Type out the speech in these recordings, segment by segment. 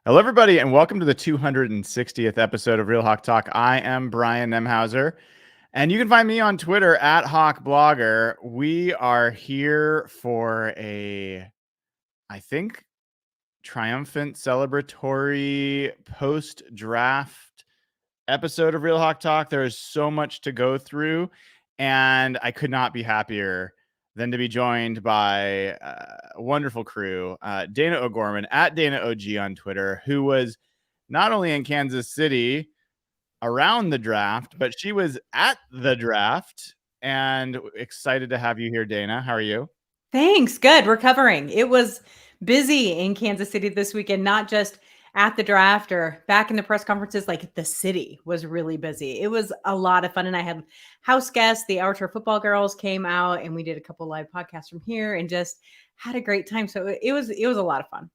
Hello, everybody, and welcome to the 260th episode of Real Hawk Talk. I am Brian Nemhauser, and you can find me on Twitter at HawkBlogger. We are here for I think, triumphant, celebratory post-draft episode of Real Hawk Talk. There is so much to go through, and I could not be happier than to be joined by a wonderful crew. Dayna O'Gorman at Dayna OG on Twitter, who was not only in Kansas City around the draft, but she was at the draft. And excited to have you here, Dayna. How are you? Thanks. Good. Recovering. It was busy in Kansas City this weekend, not just at the draft or back in the press conferences. Like the city was really busy. It was a lot of fun. And I had house guests. The Outdoor Football Girls came out and we did a couple live podcasts from here and just had a great time. So it was a lot of fun.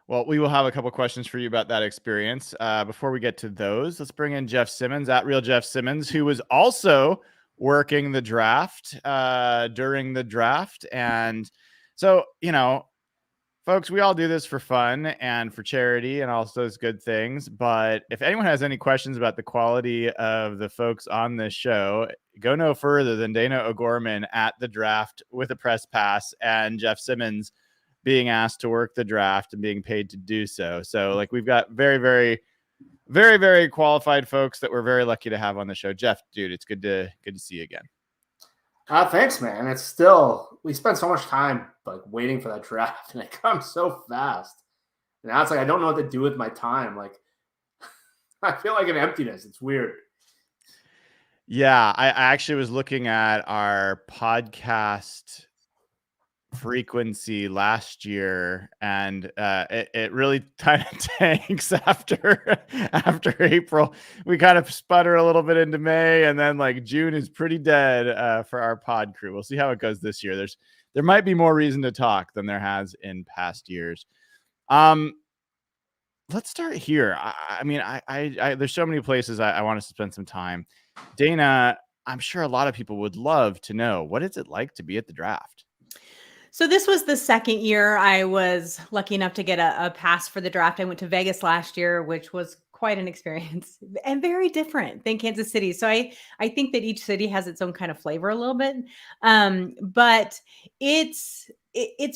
Well, we will have a couple questions for you about that experience. Before we get to those, let's bring in Jeff Simmons at Real Jeff Simmons, who was also working the draft during the draft. And so, folks, we all do this for fun and for charity and all those good things. But if anyone has any questions about the quality of the folks on this show, go no further than Dayna O'Gorman at the draft with a press pass and Jeff Simmons being asked to work the draft and being paid to do so. So we've got very, very, very, very qualified folks that we're very lucky to have on the show. Jeff, dude, it's good to see you again. Thanks, man. It's still, we spent so much time waiting for that draft and it comes so fast. And now it's I don't know what to do with my time. I feel like an emptiness. It's weird. Yeah, I actually was looking at our podcast frequency last year, and it really kind of tanks after April. We kind of sputter a little bit into May, and then June is pretty dead for our pod crew. We'll see how it goes this year. There might be more reason to talk than there has in past years. Let's start here. I there's so many places I want to spend some time. Dayna, I'm sure a lot of people would love to know, what is it like to be at the draft? So this was the second year I was lucky enough to get a pass for the draft. I went to Vegas last year, which was quite an experience and very different than Kansas City. So I think that each city has its own kind of flavor a little bit. But it's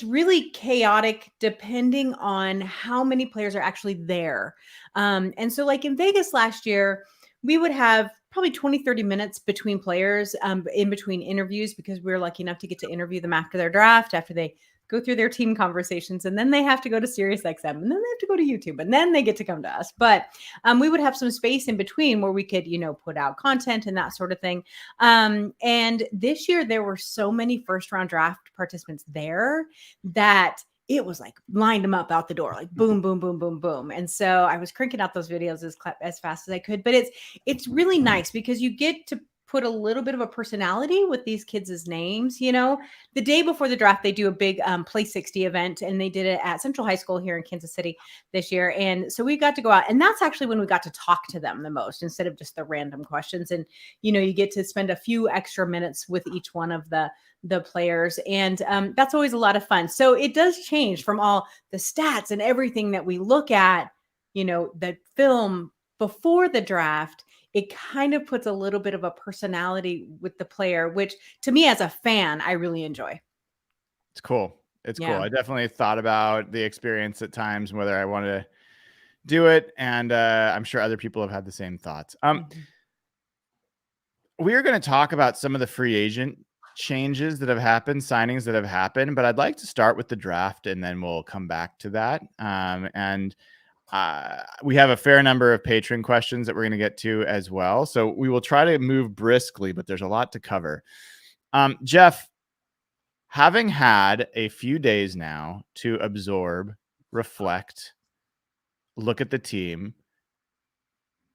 really chaotic depending on how many players are actually there. And so in Vegas last year, we would have probably 20, 30 minutes between players, in between interviews, because we were lucky enough to get to interview them after their draft, after they go through their team conversations, and then they have to go to SiriusXM, and then they have to go to YouTube, and then they get to come to us. But we would have some space in between where we could, put out content and that sort of thing. And this year there were so many first round draft participants there that it was lined them up out the door, boom, boom, boom, boom, boom. And so I was cranking out those videos as fast as I could, but it's really nice because you get to put a little bit of a personality with these kids' names. The day before the draft, they do a big Play 60 event, and they did it at Central High School here in Kansas City this year. And so we got to go out, and that's actually when we got to talk to them the most, instead of just the random questions. And, you get to spend a few extra minutes with each one of the players. And that's always a lot of fun. So it does change from all the stats and everything that we look at, the film before the draft. It kind of puts a little bit of a personality with the player, which to me as a fan, I really enjoy. It's cool. It's cool. I definitely thought about the experience at times, whether I wanted to do it. And I'm sure other people have had the same thoughts. We are going to talk about some of the free agent changes that have happened, signings that have happened, but I'd like to start with the draft, and then we'll come back to that. We have a fair number of Patron questions that we're going to get to as well. So we will try to move briskly, but there's a lot to cover. Jeff, having had a few days now to absorb, reflect, look at the team,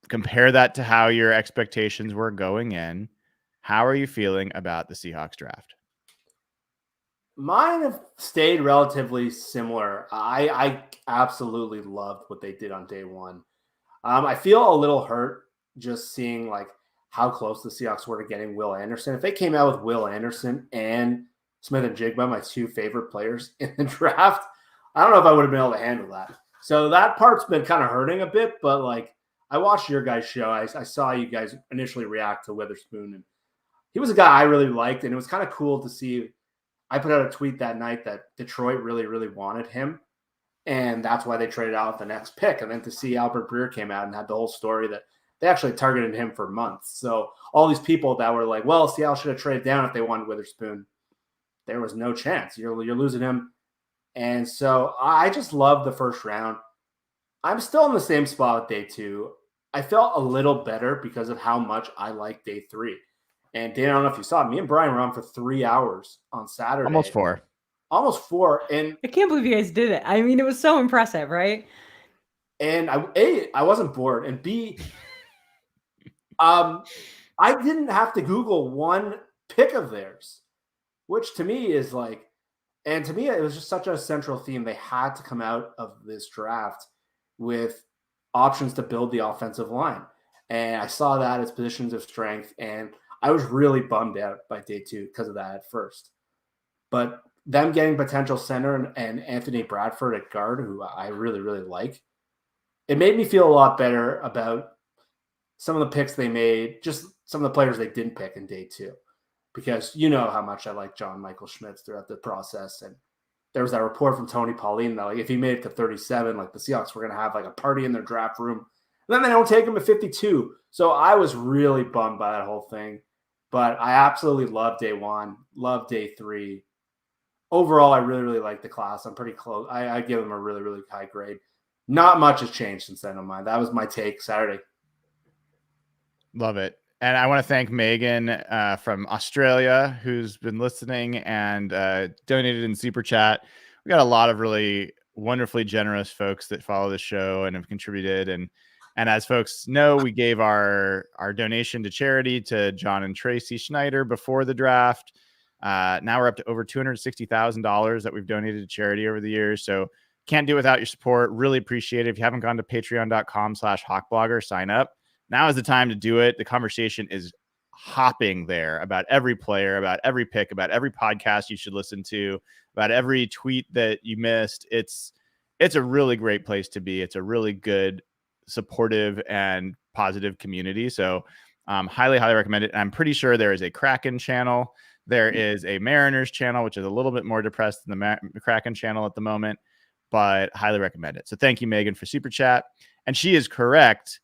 compare that to how your expectations were going in, how are you feeling about the Seahawks draft? Mine have stayed relatively similar. I absolutely loved what they did on day one. I feel a little hurt just seeing how close the Seahawks were to getting Will Anderson. If they came out with Will Anderson and Smith and Jigba, my two favorite players in the draft, I don't know if I would have been able to handle that. So that part's been kind of hurting a bit, but like I watched your guys' show. I saw you guys initially react to Witherspoon, and he was a guy I really liked, and it was kind of cool to see. I put out a tweet that night that Detroit really, really wanted him, and that's why they traded out the next pick. And then to see Albert Breer came out and had the whole story that they actually targeted him for months. So all these people that were like, well, Seattle should have traded down if they wanted Witherspoon. There was no chance. You're losing him. And so I just love the first round. I'm still in the same spot with day 2. I felt a little better because of how much I like day 3. And Dana, I don't know if you saw it, me and Brian were on for 3 hours on Saturday. Almost 4. Almost 4. And I can't believe you guys did it. I mean, it was so impressive, right? And I wasn't bored. And B, I didn't have to Google one pick of theirs, which to me is like, and to me, it was just such a central theme. They had to come out of this draft with options to build the offensive line. And I saw that as positions of strength. And I was really bummed out by day 2 because of that at first. But them getting potential center and Anthony Bradford at guard, who I really, really like, it made me feel a lot better about some of the picks they made, just some of the players they didn't pick in day 2. Because you know how much I like John Michael Schmitz throughout the process. And there was that report from Tony Pauline that like if he made it to 37, like the Seahawks were going to have like a party in their draft room. And then they don't take him at 52. So I was really bummed by that whole thing. But I absolutely love day 1, love day 3. Overall, I really, really like the class. I'm pretty close. I give them a really, really high grade. Not much has changed since then on mine. That was my take Saturday. Love it. And I want to thank Megan from Australia, who's been listening and donated in Super Chat. We got a lot of really wonderfully generous folks that follow the show and have contributed. And as folks know, we gave our donation to charity to John and Tracy Schneider before the draft. Now we're up to over $260,000 that we've donated to charity over the years. So can't do it without your support. Really appreciate it. If you haven't gone to patreon.com/hawkblogger, sign up. Now is the time to do it. The conversation is hopping there about every player, about every pick, about every podcast you should listen to, about every tweet that you missed. It's a really great place to be. It's a really good, supportive, and positive community. So highly, highly recommend it. And I'm pretty sure there is a Kraken channel. There is a Mariners channel, which is a little bit more depressed than the Kraken channel at the moment, but highly recommend it. So thank you, Megan, for Super Chat. And she is correct.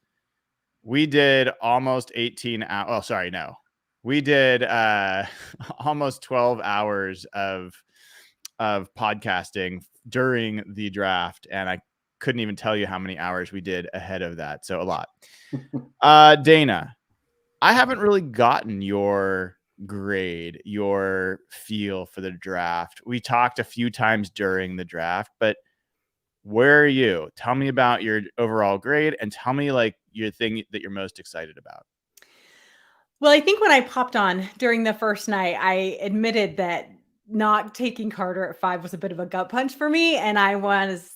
We did almost 18 hours. Oh, sorry. No, we did almost 12 hours of podcasting during the draft. And I couldn't even tell you how many hours we did ahead of that. So a lot. Dana, I haven't really gotten your grade, your feel for the draft. We talked a few times during the draft, but where are you? Tell me about your overall grade and tell me like your thing that you're most excited about. Well, I think when I popped on during the first night, I admitted that not taking Carter at 5 was a bit of a gut punch for me. And I was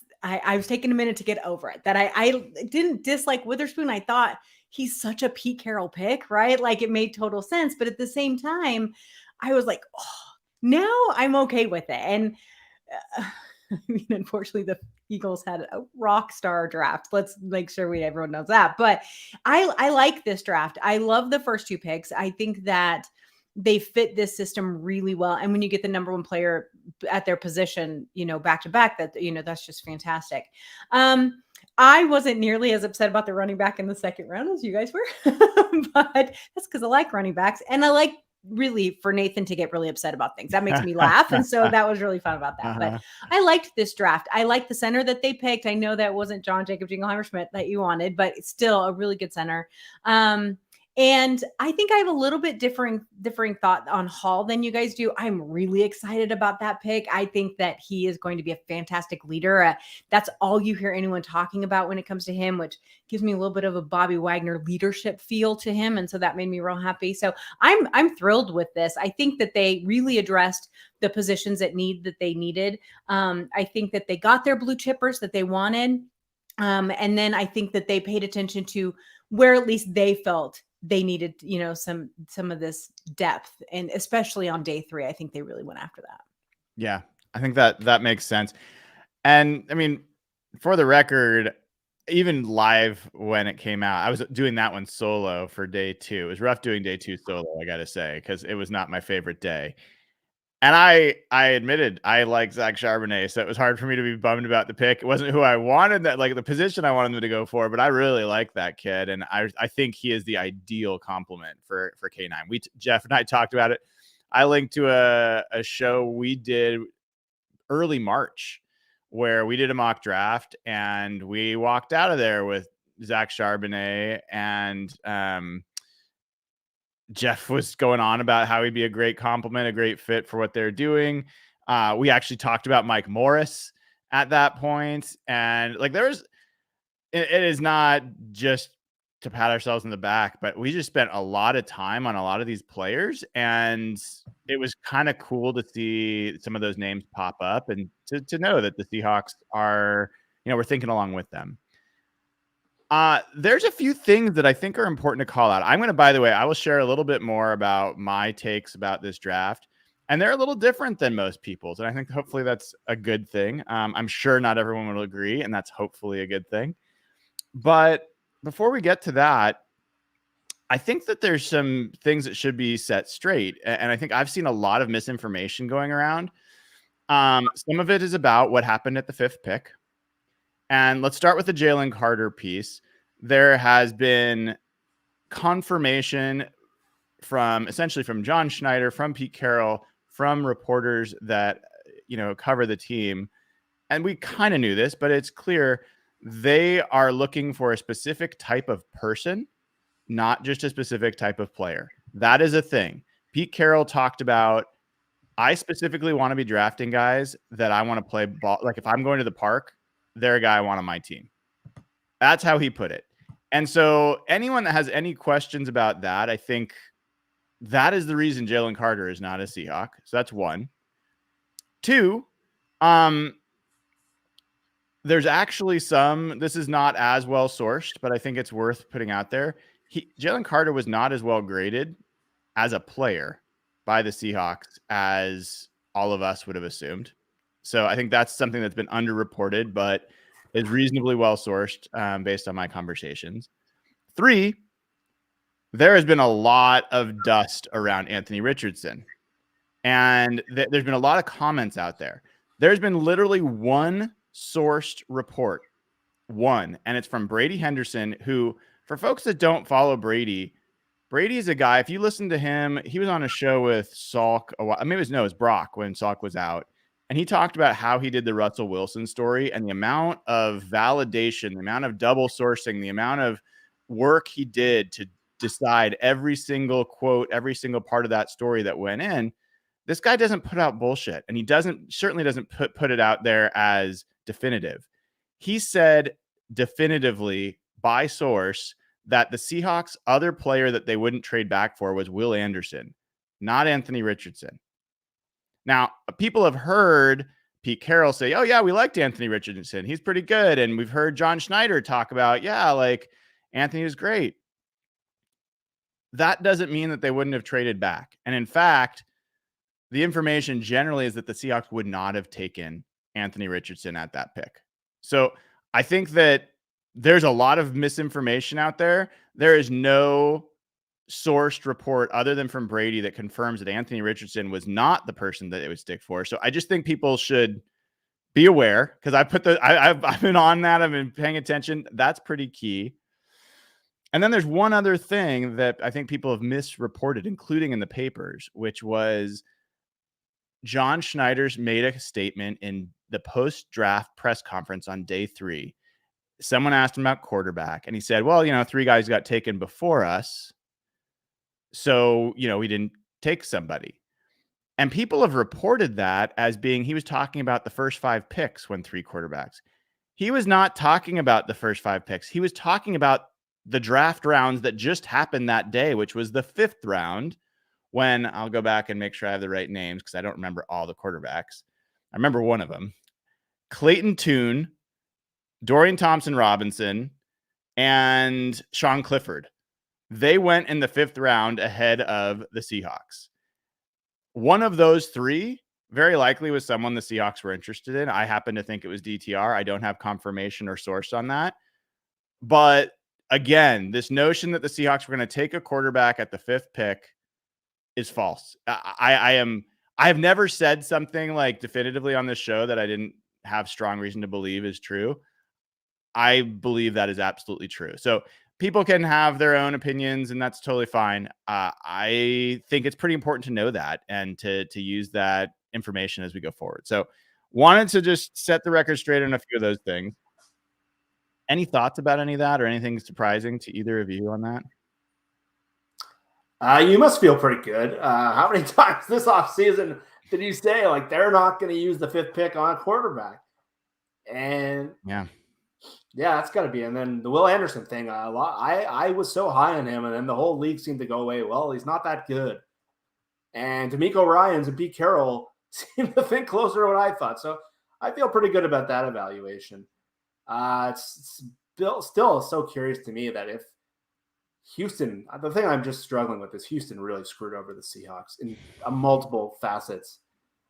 taking a minute to get over it. That I didn't dislike Witherspoon. I thought he's such a Pete Carroll pick, right? Like it made total sense. But at the same time, I was like, oh, now I'm okay with it. And I mean, unfortunately, the Eagles had a rock star draft. Let's make sure everyone knows that. But I like this draft. I love the first 2 picks. I think that they fit this system really well. And when you get the number 1 player at their position, back to back, that's just fantastic. I wasn't nearly as upset about the running back in the second round as you guys were, but that's because I like running backs and I like really for Nathan to get really upset about things. That makes me laugh. And so that was really fun about that. But I liked this draft. I liked the center that they picked. I know that wasn't John Jacob Jingleheimer Schmidt that you wanted, but it's still a really good center. And I think I have a little bit differing thought on Hall than you guys do. I'm really excited about that pick. I think that he is going to be a fantastic leader. That's all you hear anyone talking about when it comes to him, which gives me a little bit of a Bobby Wagner leadership feel to him. And so that made me real happy. So I'm thrilled with this. I think that they really addressed the positions that they needed. I think that they got their blue chippers that they wanted. And then I think that they paid attention to where at least they felt they needed, some of this depth, and especially on day 3, I think they really went after that. Yeah, I think that makes sense. And I mean, for the record, even live when it came out, I was doing that one solo for day 2. It was rough doing day 2 solo, I gotta say, because it was not my favorite day. And I admitted I like Zach Charbonnet, so it was hard for me to be bummed about the pick. It wasn't who I wanted, that like the position I wanted him to go for, but I really like that kid, and I think he is the ideal complement for K9. Jeff and I talked about it. I linked to a show we did early March where we did a mock draft, and we walked out of there with Zach Charbonnet, and Jeff was going on about how he'd be a great complement, a great fit for what they're doing. We actually talked about Mike Morris at that point, and like it is not just to pat ourselves in the back, but we just spent a lot of time on a lot of these players, and it was kind of cool to see some of those names pop up, and to know that the Seahawks are, we're thinking along with them. There's a few things that I think are important to call out. By the way, I will share a little bit more about my takes about this draft, and they're a little different than most people's, and I think hopefully that's a good thing. I'm sure not everyone will agree, and that's hopefully a good thing. But before we get to that, I think that there's some things that should be set straight, and I think I've seen a lot of misinformation going around. Some of it is about what happened at the 5th pick. And let's start with the Jalen Carter piece. There has been confirmation essentially from John Schneider, from Pete Carroll, from reporters that, cover the team. And we kind of knew this, but it's clear they are looking for a specific type of person, not just a specific type of player. That is a thing. Pete Carroll talked about, I specifically want to be drafting guys that I want to play ball. Like if I'm going to the park, they're a guy I want on my team. That's how he put it. And so anyone that has any questions about that, I think that is the reason Jalen Carter is not a Seahawk. So that's one. 2, there's actually this is not as well sourced, but I think it's worth putting out there. Jalen Carter was not as well graded as a player by the Seahawks as all of us would have assumed. So I think that's something that's been underreported, but is reasonably well sourced based on my conversations. 3, there has been a lot of dust around Anthony Richardson. And there's been a lot of comments out there. There's been literally one sourced report, and it's from Brady Henderson, who, for folks that don't follow Brady is a guy, if you listen to him, he was on a show with Salk a while. Maybe it was Brock when Salk was out. And he talked about how he did the Russell Wilson story and the amount of validation, the amount of double sourcing, the amount of work he did to decide every single quote, every single part of that story that went in. This guy doesn't put out bullshit, and he certainly doesn't put it out there as definitive. He said definitively by source that the Seahawks' other player that they wouldn't trade back for was Will Anderson, not Anthony Richardson. Now, people have heard Pete Carroll say, oh, yeah, we liked Anthony Richardson. He's pretty good. And we've heard John Schneider talk about, yeah, like Anthony is great. That doesn't mean that they wouldn't have traded back. And in fact, the information generally is that the Seahawks would not have taken Anthony Richardson at that pick. So I think that there's a lot of misinformation out there. There is no sourced report other than from Brady that confirms that Anthony Richardson was not the person that it would stick for. So I just think people should be aware, because I've been on that. I've been paying attention. That's pretty key. And then there's one other thing that I think people have misreported, including in the papers, which was John Schneider's made a statement in the post-draft press conference on day 3. Someone asked him about quarterback, and he said, well, 3 guys got taken before us, so, we didn't take somebody. And people have reported that as being, he was talking about the first 5 picks when 3 quarterbacks. He was not talking about the first 5 picks. He was talking about the draft rounds that just happened that day, which was the 5th round, when I'll go back and make sure I have the right names, because I don't remember all the quarterbacks. I remember one of them. Clayton Tune, Dorian Thompson-Robinson, and Sean Clifford. They went in the 5th round ahead of the Seahawks. One of those 3 very likely was someone the Seahawks were interested in. I happen to think it was DTR. I don't have confirmation or source on that. But again, this notion that the Seahawks were going to take a quarterback at the 5th pick is false. I have never said something like definitively on this show that I didn't have strong reason to believe is true. I believe that is absolutely true. So people can have their own opinions, and that's totally fine. I think it's pretty important to know that and to use that information as we go forward. So wanted to just set the record straight on a few of those things. Any thoughts about any of that or anything surprising to either of you on that? You must feel pretty good. How many times this offseason did you say, like, they're not going to use the 5th pick on a quarterback? And yeah, that's got to be. And then the Will Anderson thing, I was so high on him, and then the whole league seemed to go away. Well, he's not that good. And D'Amico Ryans and Pete Carroll seem to think closer to what I thought. So I feel pretty good about that evaluation. It's still so curious to me that if Houston, the thing I'm just struggling with is Houston really screwed over the Seahawks in multiple facets.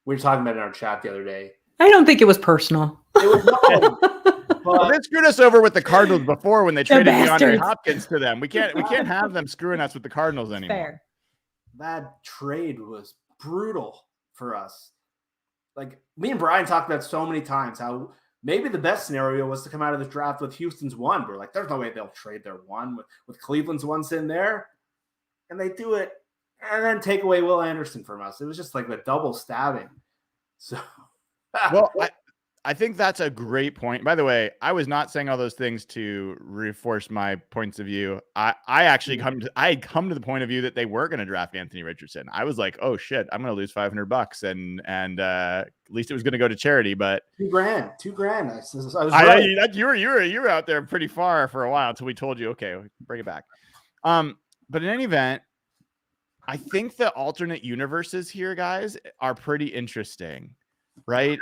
We were talking about it in our chat the other day. I don't think it was personal. It was not. Well, they screwed us over with the Cardinals before when they traded DeAndre Hopkins to them. We can't have them screwing us with the Cardinals anymore. Fair. That trade was brutal for us. Like, me and Brian talked about so many times how maybe the best scenario was to come out of the draft with Houston's 1. We're like, there's no way they'll trade their 1 with Cleveland's 1 sitting there. And they do it and then take away Will Anderson from us. It was just like the double stabbing. So, well, I think that's a great point. By the way, I was not saying all those things to reinforce my points of view. I actually come to the point of view that they were going to draft Anthony Richardson. I was like, oh shit, I'm going to lose $500 and at least it was going to go to charity. But $2,000. I was right. You were out there pretty far for a while until we told you, okay, bring it back. But in any event, I think the alternate universes here, guys, are pretty interesting, right?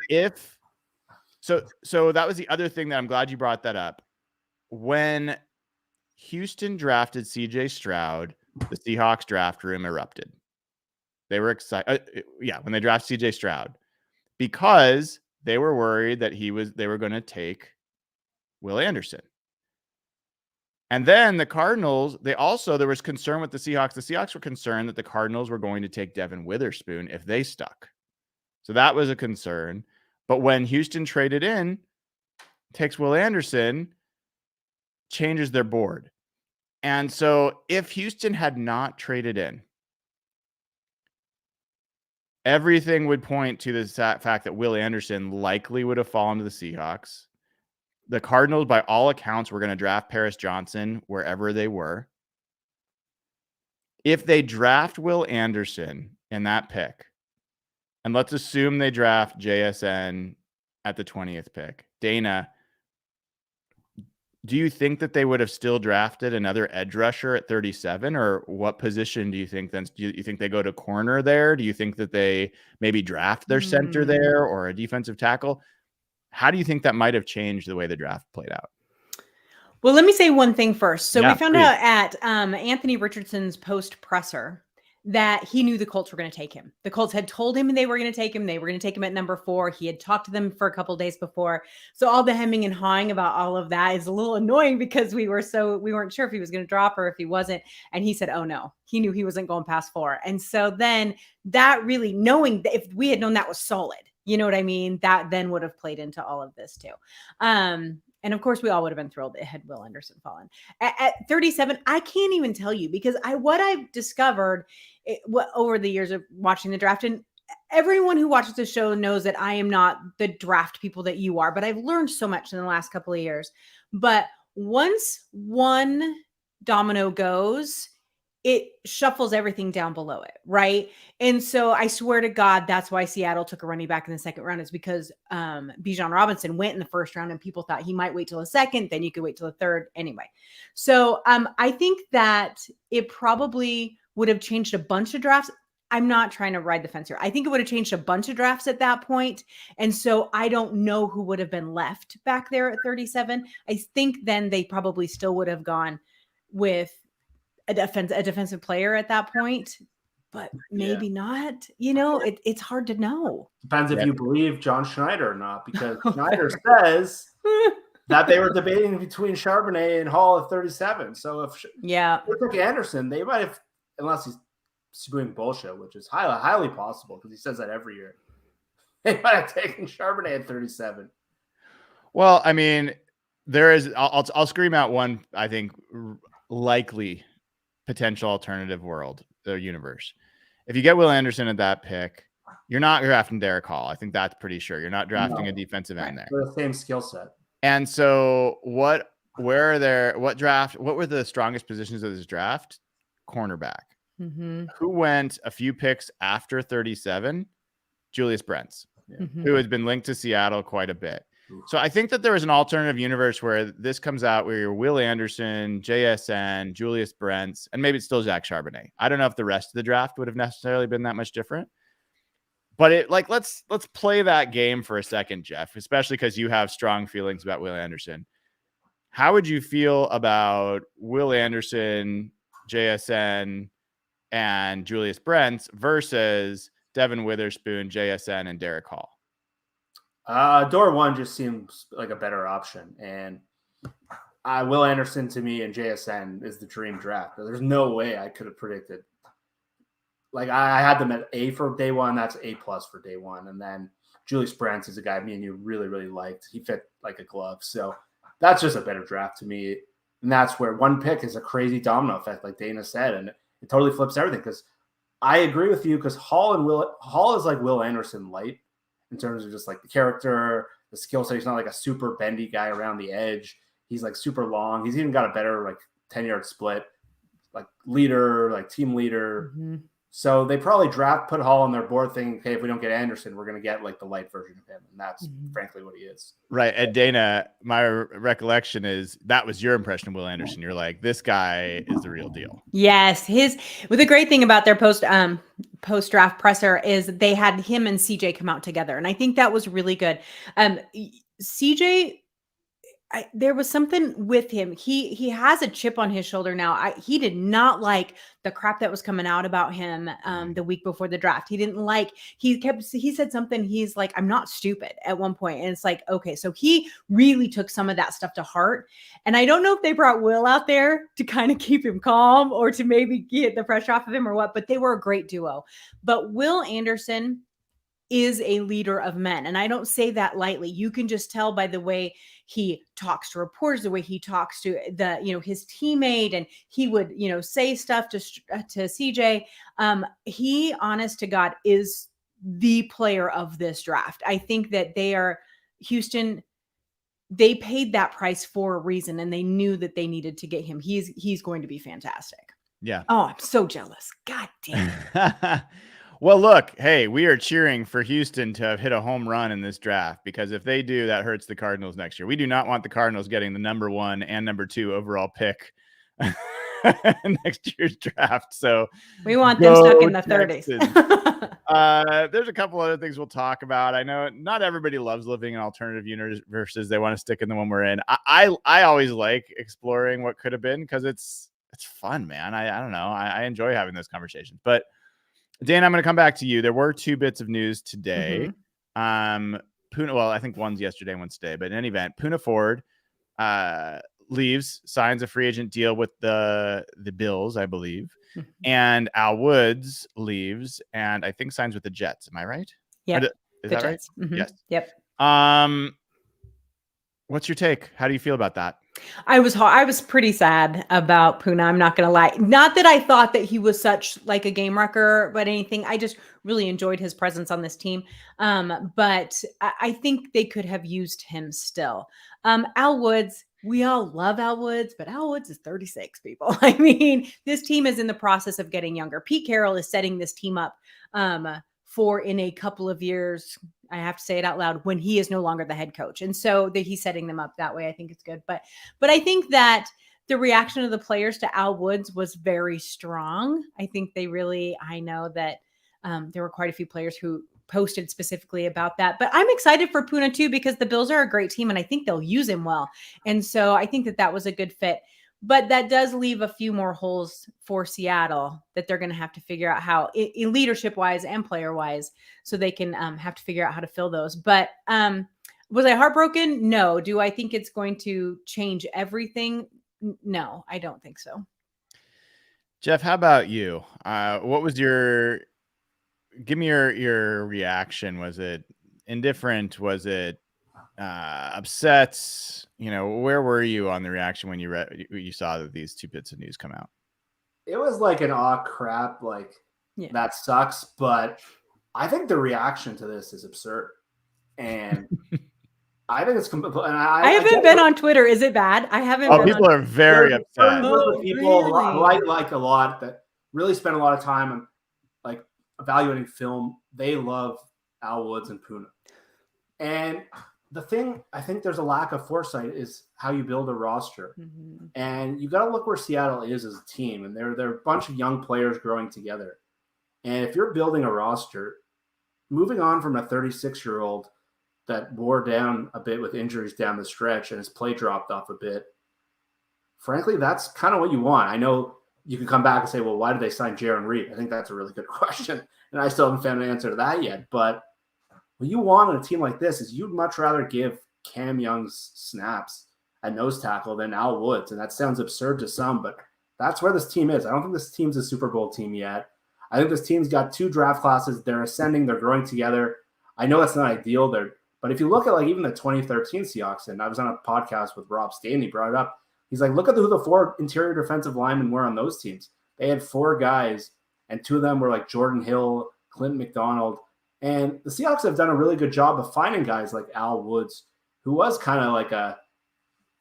So that was the other thing that I'm glad you brought that up. When Houston drafted CJ Stroud, the Seahawks draft room erupted. They were excited. When they drafted CJ Stroud, because they were worried that they were going to take Will Anderson. And then the Cardinals, there was concern with the Seahawks. The Seahawks were concerned that the Cardinals were going to take Devin Witherspoon if they stuck. So that was a concern. But when Houston traded in, takes Will Anderson, changes their board. And so if Houston had not traded in, everything would point to the fact that Will Anderson likely would have fallen to the Seahawks. The Cardinals, by all accounts, were going to draft Paris Johnson wherever they were. If they draft Will Anderson in that pick, and let's assume they draft JSN at the 20th pick. Dayna, do you think that they would have still drafted another edge rusher at 37? Or what position do you think then? Do you think they go to corner there? Do you think that they maybe draft their center there or a defensive tackle? How do you think that might have changed the way the draft played out? Well, let me say one thing first. So we found out at Anthony Richardson's post presser that he knew the Colts were going to take him. The Colts had told him they were going to take him. They were going to take him at number 4. He had talked to them for a couple of days before. So all the hemming and hawing about all of that is a little annoying because we weren't sure if he was going to drop or if he wasn't. And he said, oh no, he knew he wasn't going past 4. And so then that really, knowing that if we had known that was solid, you know what I mean? That then would have played into all of this too. And of course, we all would have been thrilled had Will Anderson fallen. At 37, I can't even tell you because what I've discovered over the years of watching the draft, and everyone who watches the show knows that I am not the draft people that you are, but I've learned so much in the last couple of years. But once one domino goes, it shuffles everything down below it, right? And so I swear to God, that's why Seattle took a running back in the second round, is because Bijan Robinson went in the first round and people thought he might wait till the second, then you could wait till the third anyway. So I think that it probably would have changed a bunch of drafts. I'm not trying to ride the fence here. I think it would have changed a bunch of drafts at that point. And so I don't know who would have been left back there at 37. I think then they probably still would have gone with a defensive player at that point. but maybe not. It's hard to know. Depends if you believe John Schneider or not, because Oh, Schneider says that they were debating between Charbonnet and Hall at 37. So if Yeah. they took Anderson, they might have, unless he's doing bullshit, which is highly possible because he says that every year. They might have taken Charbonnet at 37. Well, I mean, there is. I'll scream out one. I think likely potential alternative world or universe. If you get Will Anderson at that pick, you're not drafting Derek Hall. I think that's pretty sure. You're not drafting a defensive end there. They're the same skill set. And so what were the strongest positions of this draft? Cornerback. Mm-hmm. Who went a few picks after 37? Julius Brents, Mm-hmm. who has been linked to Seattle quite a bit. So I think that there is an alternative universe where this comes out where you're Will Anderson, JSN, Julius Brents, and maybe it's still Zach Charbonnet. I don't know if the rest of the draft would have necessarily been that much different. But let's play that game for a second, Jeff, especially because you have strong feelings about Will Anderson. How would you feel about Will Anderson, JSN, and Julius Brents versus Devin Witherspoon, JSN, and Derek Hall? Door one just seems like a better option. And Will Anderson to me and JSN is the dream draft. There's no way I could have predicted. Like I had them at A for day one. That's A+ for day one. And then Julius Brents is a guy me and you really, really liked. He fit like a glove. So that's just a better draft to me. And that's where one pick is a crazy domino effect, like Dayna said. And it totally flips everything. Because I agree with you, because Hall is like Will Anderson light in terms of just like the character, the skill set. He's not like a super bendy guy around the edge. He's like super long. He's even got a better like 10-yard split, like leader, like team leader. Mm-hmm. So they probably put Hall on their board thinking, okay, if we don't get Anderson, we're going to get like the light version of him. And that's frankly what he is. Right. At Dayna, my recollection is that was your impression of Will Anderson. You're like, this guy is the real deal. Yes. The great thing about their post draft presser is they had him and CJ come out together. And I think that was really good. CJ, there was something with him. He has a chip on his shoulder now. He did not like the crap that was coming out about him the week before the draft. He didn't like, he said something. He's like, I'm not stupid at one point. And it's like, okay, so he really took some of that stuff to heart. And I don't know if they brought Will out there to kind of keep him calm or to maybe get the pressure off of him or what, but they were a great duo. But Will Anderson is a leader of men. And I don't say that lightly. You can just tell by the way he talks to reporters, the way he talks to his teammate, and he would, say stuff to CJ. He, honest to God, is the player of this draft. I think that Houston, they paid that price for a reason, and they knew that they needed to get him. He's going to be fantastic. Yeah. Oh, I'm so jealous. God damn it. Well, look, hey, we are cheering for Houston to have hit a home run in this draft, because if they do, that hurts the Cardinals next year. We do not want the Cardinals getting the number 1 and number 2 overall pick next year's draft. So we want them stuck in the 30s. There's a couple other things we'll talk about. I know not everybody loves living in alternative universes. They want to stick in the one we're in. I always like exploring what could have been, because it's fun, man. I don't know. I enjoy having those conversations. But Dan, I'm going to come back to you. There were 2 bits of news today. Puna, well, I think one's yesterday, one's today. But in any event, Puna Ford leaves, signs a free agent deal with the Bills, I believe. And Al Woods leaves and I think signs with the Jets. Am I right? Yeah. Is that Jets. right? Mm-hmm. Yes. Yep. What's your take? How do you feel about that? I was pretty sad about Puna. I'm not going to lie. Not that I thought that he was such like a game wrecker, but anything. I just really enjoyed his presence on this team. But I think they could have used him still. Al Woods, we all love Al Woods, but Al Woods is 36, people. I mean, this team is in the process of getting younger. Pete Carroll is setting this team up for in a couple of years, I have to say it out loud, when he is no longer the head coach. And so that he's setting them up that way. I think it's good. But I think that the reaction of the players to Al Woods was very strong. I think I know that there were quite a few players who posted specifically about that. But I'm excited for Puna too, because the Bills are a great team and I think they'll use him well. And so I think that was a good fit. But that does leave a few more holes for Seattle that they're going to have to figure out how, in leadership wise and player wise, so they can have to figure out how to fill those. But was I heartbroken? No. Do I think it's going to change everything? No, I don't think so. Jeff, how about you? What was give me your reaction? Was it indifferent? Was it upset? Where were you on the reaction when you saw that these two bits of news come out? It was like an crap, that sucks. But I think the reaction to this is absurd, and I think it's completely. I haven't been on Twitter. Is it bad? I haven't. Oh, people are very upset. People like a lot that really spend a lot of time on evaluating film. They love Al Woods and Puna, and the thing I think there's a lack of foresight is how you build a roster, and you got to look where Seattle is as a team, and they're a bunch of young players growing together, and if you're building a roster, moving on from a 36-year-old that wore down a bit with injuries down the stretch and his play dropped off a bit. Frankly, that's kind of what you want. I know you can come back and say, well, why did they sign Jaron Reed? I think that's a really good question. And I still haven't found an answer to that yet. But what you want on a team like this is you'd much rather give Cam Young's snaps at nose tackle than Al Woods. And that sounds absurd to some, but that's where this team is. I don't think this team's a Super Bowl team yet. I think this team's got 2 draft classes. They're ascending. They're growing together. I know that's not ideal. But if you look at even the 2013 Seahawks, and I was on a podcast with Rob Stanley, brought it up. He's like, look at who the 4 interior defensive linemen were on those teams. They had 4 guys, and 2 of them were like Jordan Hill, Clinton McDonald. And the Seahawks have done a really good job of finding guys like Al Woods, who was kind of like a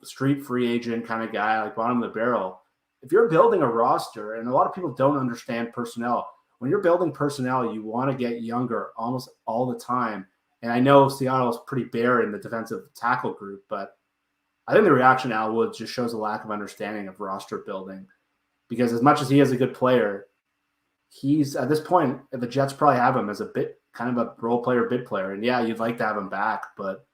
street free agent kind of guy, like bottom of the barrel. If you're building a roster, and a lot of people don't understand personnel, when you're building personnel, you want to get younger almost all the time. And I know Seattle is pretty bare in the defensive tackle group, but I think the reaction to Al Woods just shows a lack of understanding of roster building, because as much as he is a good player, he's at this point, the Jets probably have him as a bit kind of a role player, bit player. And yeah, you'd like to have him back, but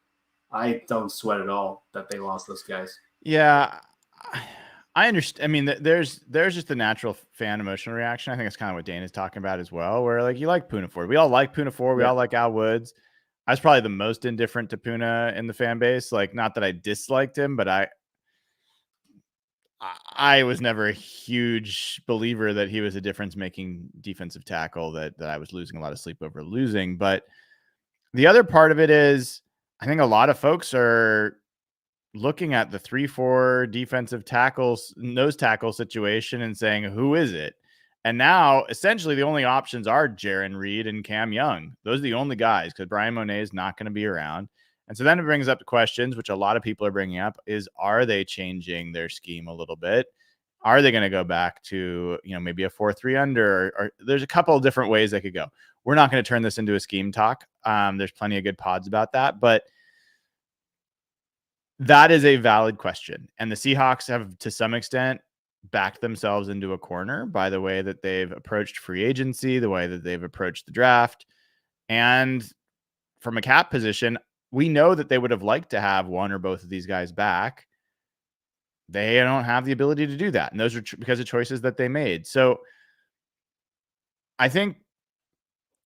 I don't sweat at all that they lost those guys. Yeah, I understand. I mean, there's just the natural fan emotional reaction. I think it's kind of what Dayna's talking about as well, where you like Puna Ford. We all like Puna Ford. We all like Al Woods. I was probably the most indifferent to Puna in the fan base. Not that I disliked him, but I was never a huge believer that he was a difference-making defensive tackle that I was losing a lot of sleep over losing. But the other part of it is, I think a lot of folks are looking at the 3-4 defensive tackles, nose tackle situation and saying, who is it? And now, essentially, the only options are Jaron Reed and Cam Young. Those are the only guys, because Brian Monet is not going to be around. And so then it brings up the questions, which a lot of people are bringing up, is are they changing their scheme a little bit? Are they going to go back to, maybe a 4-3 under? Or there's a couple of different ways they could go. We're not going to turn this into a scheme talk. There's plenty of good pods about that. But that is a valid question. And the Seahawks have, to some extent, backed themselves into a corner by the way that they've approached free agency, the way that they've approached the draft. And from a cap position, we know that they would have liked to have one or both of these guys back. They don't have the ability to do that. And those are because of choices that they made. So I think,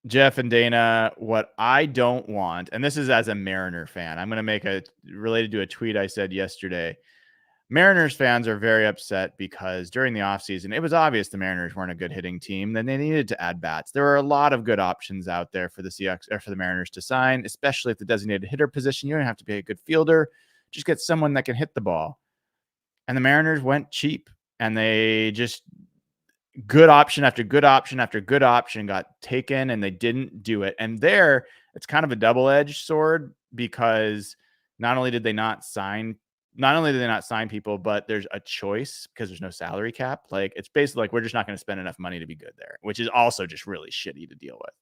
Jeff and Dayna, what I don't want, and this is as a Mariner fan, I'm going to make related to a tweet I said yesterday. Mariners fans are very upset because during the offseason, it was obvious the Mariners weren't a good hitting team. Then they needed to add bats. There were a lot of good options out there for the Seahawks or for the Mariners to sign, especially at the designated hitter position. You don't have to be a good fielder. Just get someone that can hit the ball. And the Mariners went cheap, and they just good option after good option after good option got taken, and they didn't do it. And there, it's kind of a double-edged sword, because not only did they not sign people, but there's a choice because there's no salary cap. It's basically we're just not going to spend enough money to be good there, which is also just really shitty to deal with.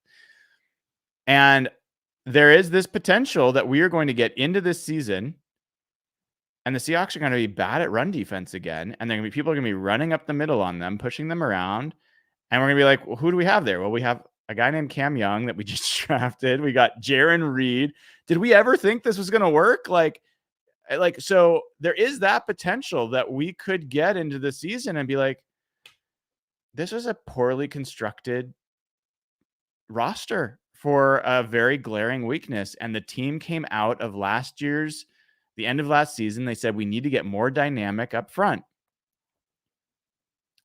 And there is this potential that we are going to get into this season, and the Seahawks are going to be bad at run defense again. And people are going to be running up the middle on them, pushing them around. And we're going to be like, well, who do we have there? Well, we have a guy named Cam Young that we just drafted. We got Jaron Reed. Did we ever think this was going to work? Like, so there is that potential that we could get into the season and be like, this was a poorly constructed roster for a very glaring weakness. And the team came out of the end of last season. They said, we need to get more dynamic up front.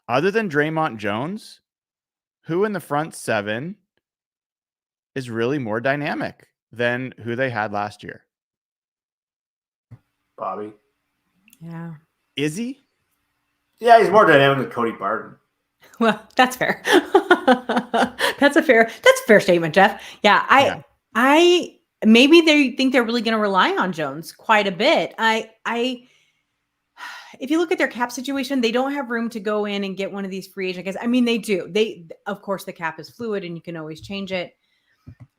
Other than Draymond Jones, who in the front seven is really more dynamic than who they had last year? Bobby. Yeah. Is he? Yeah, he's more dynamic than Cody Barton. Well, that's fair. That's a fair statement, Jeff. Yeah. I maybe they think they're really going to rely on Jones quite a bit. If you look at their cap situation, they don't have room to go in and get one of these free agent guys. I mean, they do. Of course, the cap is fluid and you can always change it.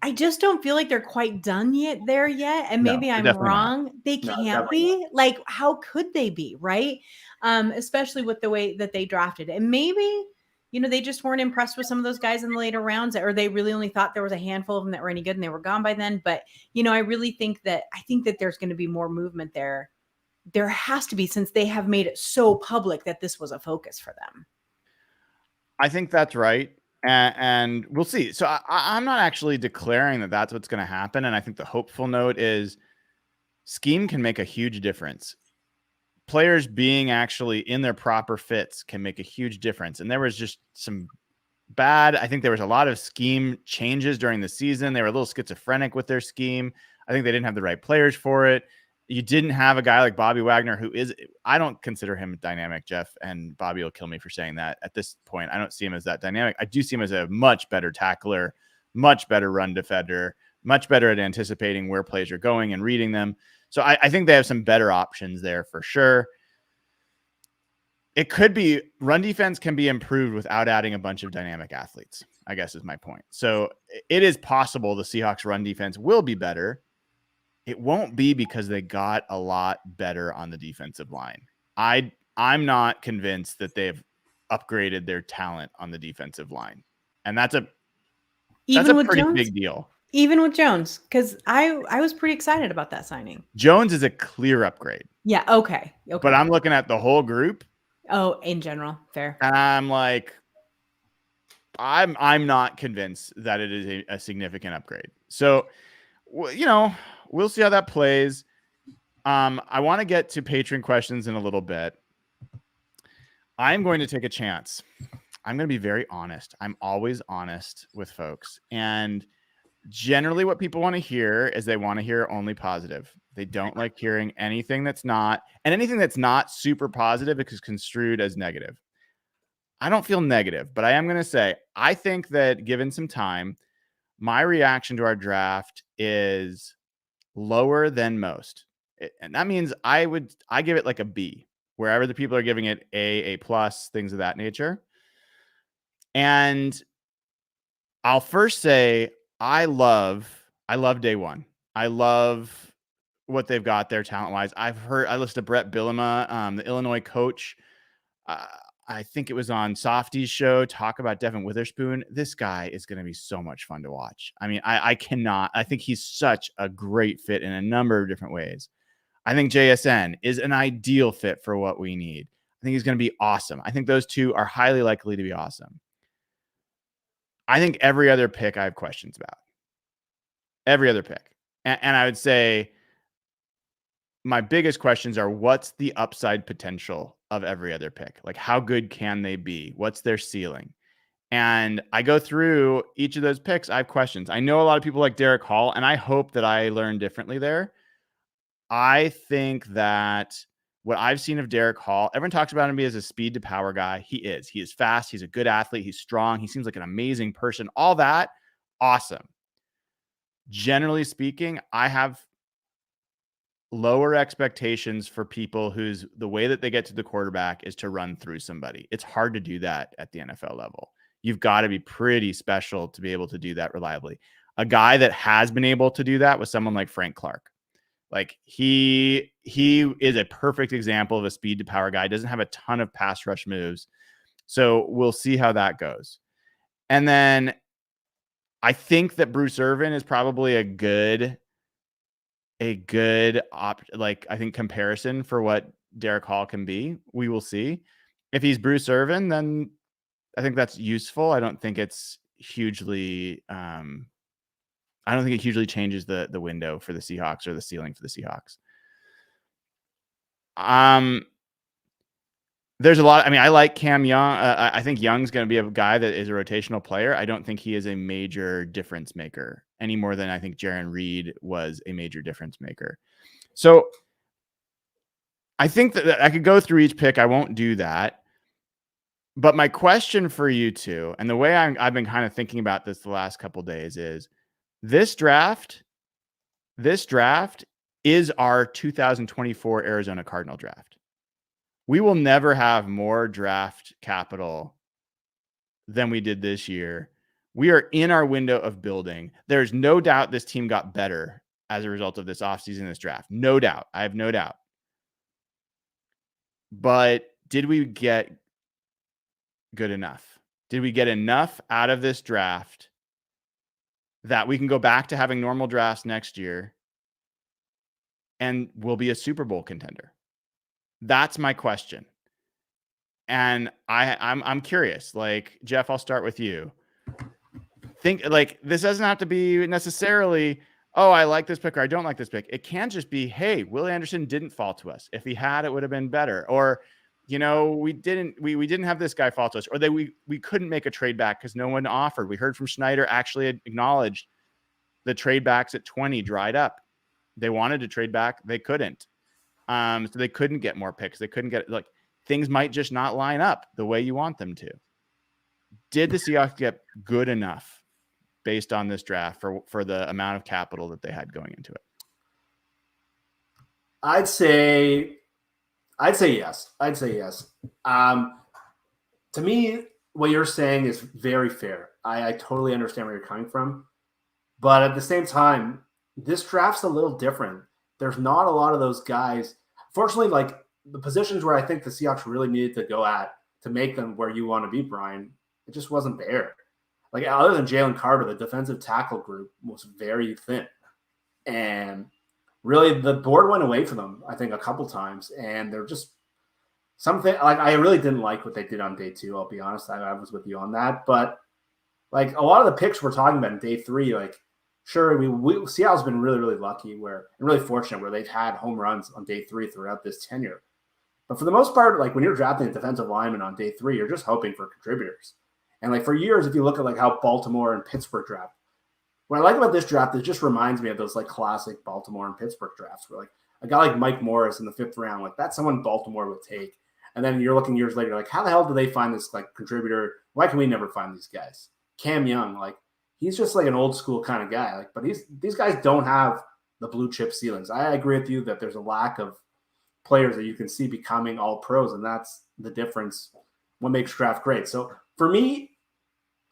I just don't feel like they're quite done yet. And maybe I'm wrong. Not. They can't be. Like, how could they be, right? Especially with the way that they drafted. And maybe, they just weren't impressed with some of those guys in the later rounds, or they really only thought there was a handful of them that were any good and they were gone by then. But, I really think that there's going to be more movement there. There has to be, since they have made it so public that this was a focus for them. I think that's right. And we'll see. So I'm not actually declaring that that's what's going to happen. And I think the hopeful note is scheme can make a huge difference. Players being actually in their proper fits can make a huge difference. And there was just I think there was a lot of scheme changes during the season. They were a little schizophrenic with their scheme. I think they didn't have the right players for it. You didn't have a guy like Bobby Wagner, I don't consider him dynamic, Jeff, and Bobby will kill me for saying that. At this point, I don't see him as that dynamic. I do see him as a much better tackler, much better run defender, much better at anticipating where plays are going and reading them. So I think they have some better options there for sure. It could be run defense can be improved without adding a bunch of dynamic athletes, I guess is my point. So it is possible the Seahawks run defense will be better. It won't be because they got a lot better on the defensive line. I'm not convinced that they've upgraded their talent on the defensive line. And that's a pretty big deal. Even with Jones, because I was pretty excited about that signing. Jones is a clear upgrade. Yeah, okay. But I'm looking at the whole group. Oh, in general, fair. And I'm like, I'm not convinced that it is a significant upgrade. So, we'll see how that plays. I want to get to Patron questions in a little bit. I'm going to take a chance. I'm going to be very honest. I'm always honest with folks. And generally what people want to hear is they want to hear only positive. They don't like hearing anything that's not, and anything that's not super positive is construed as negative. I don't feel negative, but I am going to say, I think that given some time, my reaction to our draft is lower than most. And that means I give it like a B, where other people are giving it A plus, things of that nature. And I'll first say, I love day one. I love what they've got there talent-wise. I listened to Brett Bielema, the Illinois coach. I think it was on Softy's show, talk about Devin Witherspoon. This guy is going to be so much fun to watch. I mean, I think he's such a great fit in a number of different ways. I think JSN is an ideal fit for what we need. I think he's going to be awesome. I think those two are highly likely to be awesome. I think every other pick I have questions about. Every other pick. And I would say my biggest questions are, what's the upside potential of every other pick? Like, how good can they be? What's their ceiling? And I go through each of those picks. I have questions. I know a lot of people like Derek Hall, and I hope that I learn differently there. I think that what I've seen of Derek Hall, everyone talks about him as a speed to power guy. He is. He is fast. He's a good athlete. He's strong. He seems like an amazing person. All that, awesome. Generally speaking, I have lower expectations for people the way that they get to the quarterback is to run through somebody. It's hard to do that at the NFL level. You've got to be pretty special to be able to do that reliably. A guy that has been able to do that was someone like Frank Clark. Like he is a perfect example of a speed to power guy. Doesn't have a ton of pass rush moves. So we'll see how that goes. And then I think that Bruce Irvin is probably a good a good I think comparison for what Derek Hall can be. We will see. If he's Bruce Irvin, then I think that's useful. I don't think it's hugely I don't think it hugely changes the window for the Seahawks or the ceiling for the Seahawks. There's a lot. I mean, I like Cam Young. I think Young's going to be a guy that is a rotational player. I don't think he is a major difference maker any more than I think Jaron Reed was a major difference maker. So I think that I could go through each pick. I won't do that. But my question for you two, and the way I've been kind of thinking about this the last couple of days is this draft is our 2024 Arizona Cardinal draft. We will never have more draft capital than we did this year. We are in our window of building. There's no doubt this team got better as a result of this offseason, this draft. No doubt. I have no doubt. But did we get good enough? Did we get enough out of this draft that we can go back to having normal drafts next year and we'll be a Super Bowl contender? That's my question. And I'm curious. Like, Jeff, I'll start with you. Think like this doesn't have to be necessarily, oh, I like this pick or I don't like this pick. It can just be, hey, Will Anderson didn't fall to us. If he had, it would have been better. Or, you know, we didn't have this guy fall to us, or we couldn't make a trade back because no one offered. We heard from Schneider actually acknowledged the trade backs at 20 dried up. They wanted to trade back, they couldn't. So they couldn't get more picks. They couldn't get, like, things might just not line up the way you want them to. Did the Seahawks get good enough based on this draft for the amount of capital that they had going into it? I'd say yes. To me, what you're saying is very fair. I totally understand where you're coming from. But at the same time, this draft's a little different. There's not a lot of those guys. Fortunately, like the positions where I think the Seahawks really needed to go at to make them where you want to be, Brian, it just wasn't there. Like, other than Jalen Carter, the defensive tackle group was very thin. And really, the board went away from them, I think, a couple times. And they're just something like, I really didn't like what they did on day 2. I'll be honest. I was with you on that. But like a lot of the picks we're talking about in day 3, like, sure, Seattle's been really, really lucky and really fortunate where they've had home runs on day 3 throughout this tenure. But for the most part, like when you're drafting a defensive lineman on day 3, you're just hoping for contributors. And like for years, if you look at like how Baltimore and Pittsburgh draft, what I like about this draft, it just reminds me of those like classic Baltimore and Pittsburgh drafts where like a guy like Mike Morris in the 5th round, like that's someone Baltimore would take. And then you're looking years later, like how the hell do they find this like contributor? Why can we never find these guys? Cam Young, like he's just like an old school kind of guy. Like, but these guys don't have the blue chip ceilings. I agree with you that there's a lack of players that you can see becoming all pros, and that's the difference. What makes draft great? So for me,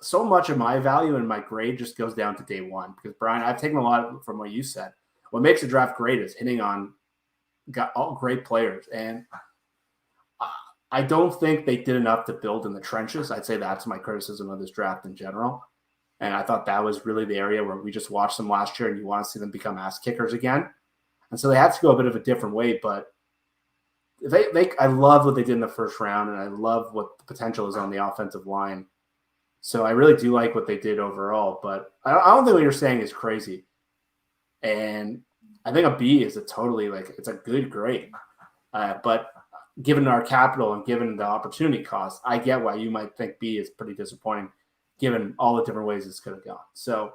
so much of my value and my grade just goes down to day 1 because Brian, I've taken a lot from what you said. What makes a draft great is hitting on all great players, and I don't think they did enough to build in the trenches. I'd say that's my criticism of this draft in general. And I thought that was really the area where we just watched them last year and you want to see them become ass kickers again. And so they had to go a bit of a different way, but I love what they did in the 1st round, and I love what the potential is on the offensive line. So I really do like what they did overall, but I don't think what you're saying is crazy. And I think a B is it's a good grade. But given our capital and given the opportunity cost, I get why you might think B is pretty disappointing given all the different ways this could have gone. So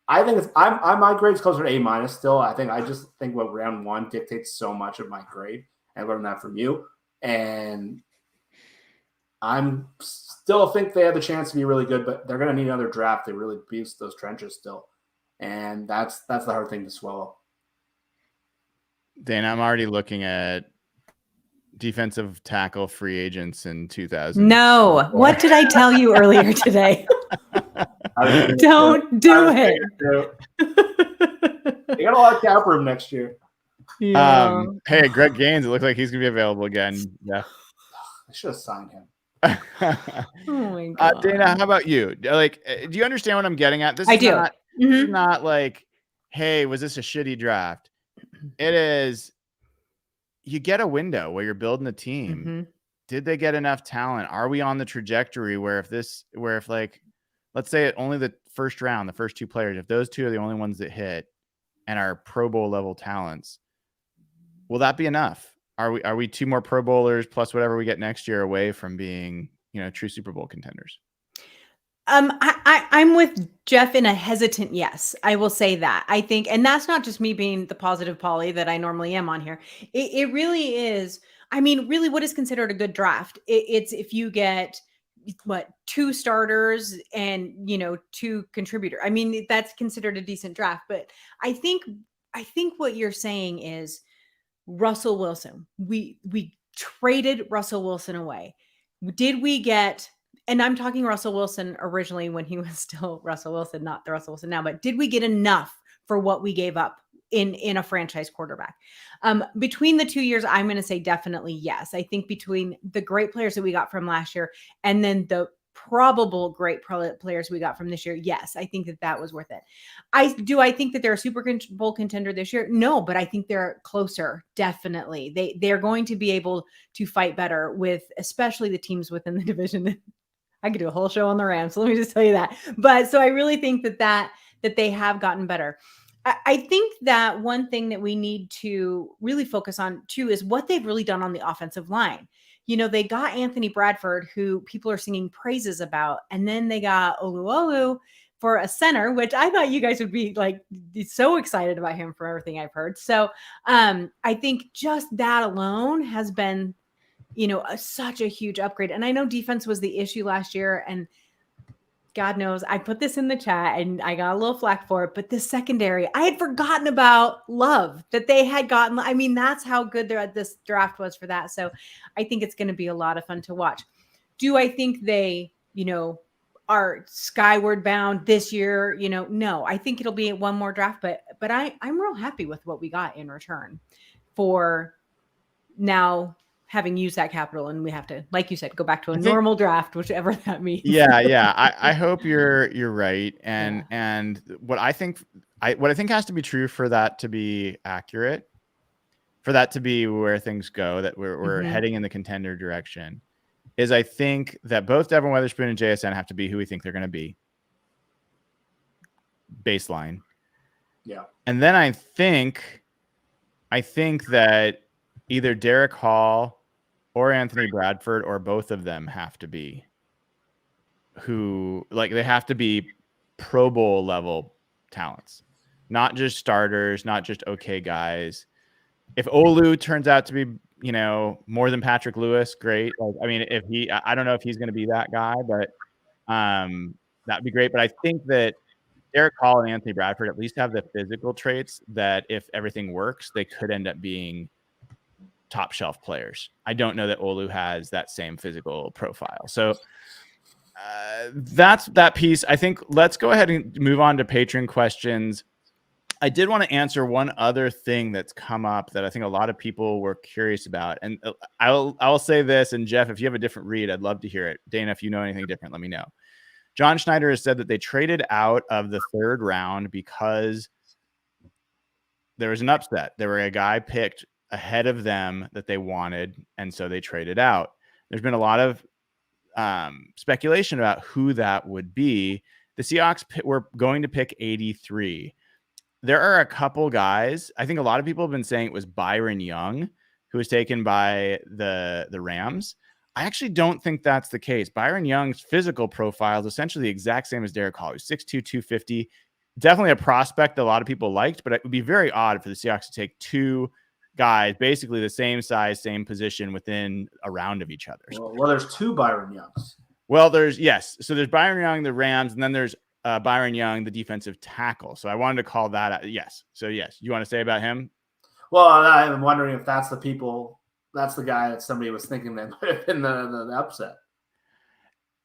I think my grade's closer to A- still. I just think what round 1 dictates so much of my grade. I learned that from you. And I'm still think they have the chance to be really good, but they're going to need another draft to really boost those trenches still. And that's the hard thing to swallow. Dayna, I'm already looking at defensive tackle free agents in 2000. No. What did I tell you earlier today? Don't do it. You got a lot of cap room next year. Yeah. Hey, Greg Gaines, it looks like he's going to be available again. Yeah. I should have signed him. Oh my God. Dayna, how about you? Like, do you understand what I'm getting at? I do. This is not like, hey, was this a shitty draft? It is, you get a window where you're building a team. Mm-hmm. Did they get enough talent? Are we on the trajectory where if like, let's say only the first round, the first two players, if those two are the only ones that hit and are Pro Bowl level talents, will that be enough? Are we two more Pro Bowlers plus whatever we get next year away from being, true Super Bowl contenders? I'm with Jeff in a hesitant yes. I will say that. I think, and that's not just me being the positive Polly that I normally am on here. It really is. I mean, really, what is considered a good draft? It's if you get two starters and two contributor. I mean, that's considered a decent draft. But I think what you're saying is Russell Wilson. We traded Russell Wilson away. Did we get? And I'm talking Russell Wilson originally when he was still Russell Wilson, not the Russell Wilson now. But did we get enough for what we gave up in a franchise quarterback? Between the 2 years, I'm going to say definitely yes. I think between the great players that we got from last year and then the probable great players we got from this year, yes, I think that was worth it. I think that they're a Super Bowl contender this year? No, but I think they're closer. Definitely, they're going to be able to fight better with, especially the teams within the division. I could do a whole show on the Rams. So let me just tell you that. But so I really think that they have gotten better. I think that one thing that we need to really focus on too is what they've really done on the offensive line. They got Anthony Bradford, who people are singing praises about, and then they got Oluolu for a center, which I thought you guys would be like so excited about him for everything I've heard. So I think just that alone has been such a huge upgrade. And I know defense was the issue last year, and God knows I put this in the chat and I got a little flack for it, but this secondary, I had forgotten about Love that they had gotten. I mean, that's how good this draft was for that. So I think it's going to be a lot of fun to watch. Do I think they, are skyward bound this year? No, I think it'll be one more draft, but I'm real happy with what we got in return for now having used that capital, and we have to, like you said, go back to a normal draft, whichever that means. Yeah. I hope you're right. And what I think has to be true for that to be accurate, for that to be where things go, that we're heading in the contender direction, is I think that both Devin Witherspoon and JSN have to be who we think they're going to be. Baseline. Yeah. And then I think that either Derek Hall or Anthony Bradford or both of them have to be they have to be Pro Bowl level talents, not just starters, not just okay guys. If Olu turns out to be, more than Patrick Lewis, great. I don't know if he's going to be that guy, but that'd be great. But I think that Derek Hall and Anthony Bradford at least have the physical traits that if everything works, they could end up being top shelf players. I don't know that Olu has that same physical profile. So that's that piece. I think let's go ahead and move on to Patron questions. I did want to answer one other thing that's come up that I think a lot of people were curious about. And I'll say this, and Jeff, if you have a different read, I'd love to hear it. Dana, if you know anything different, let me know. John Schneider has said that they traded out of the third round because there was an upset. There were a guy picked ahead of them that they wanted, and so they traded out. There's been a lot of speculation about who that would be. The Seahawks were going to pick 83. There are a couple guys. I think a lot of people have been saying it was Byron Young who was taken by the Rams. I actually don't think that's the case. Byron Young's physical profile is essentially the exact same as Derek Hall. He's 6'2", 250. Definitely a prospect that a lot of people liked, but it would be very odd for the Seahawks to take two guys, basically the same size, same position within a round of each other. Well, there's two Byron Youngs. Well, so there's Byron Young, the Rams, and then there's Byron Young, the defensive tackle. So I wanted to call that out. Yes. So yes, you want to say about him? Well, I'm wondering if that's the guy that somebody was thinking that might have been the upset.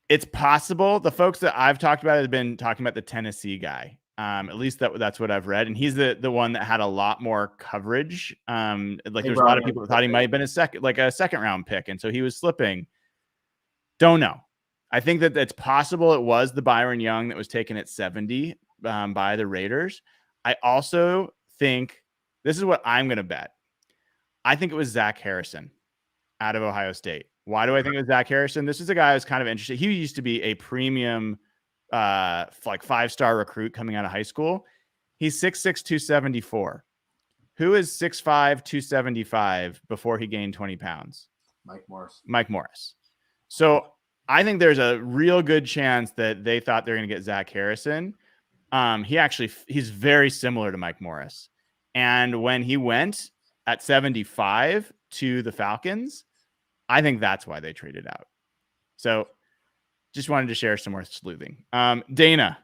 It's possible. The folks that I've talked about have been talking about the Tennessee guy. At least that's what I've read. And he's the one that had a lot more coverage. There's a lot of people that thought he might have been a second round pick. And so he was slipping. Don't know. I think that it's possible it was the Byron Young that was taken at 70 by the Raiders. I also think This is what I'm going to bet. I think it was Zach Harrison out of Ohio State. Why do I think it was Zach Harrison? This is a guy who's kind of interesting. He used to be a premium, like 5-star recruit coming out of high school. He's 6'6", 274. Who is 6'5", 275 before he gained 20 pounds? Mike Morris. So I think there's a real good chance that they thought they're going to get Zach Harrison. He's very similar to Mike Morris. And when he went at 75 to the Falcons, I think that's why they traded out. So just wanted to share some more sleuthing. Dayna.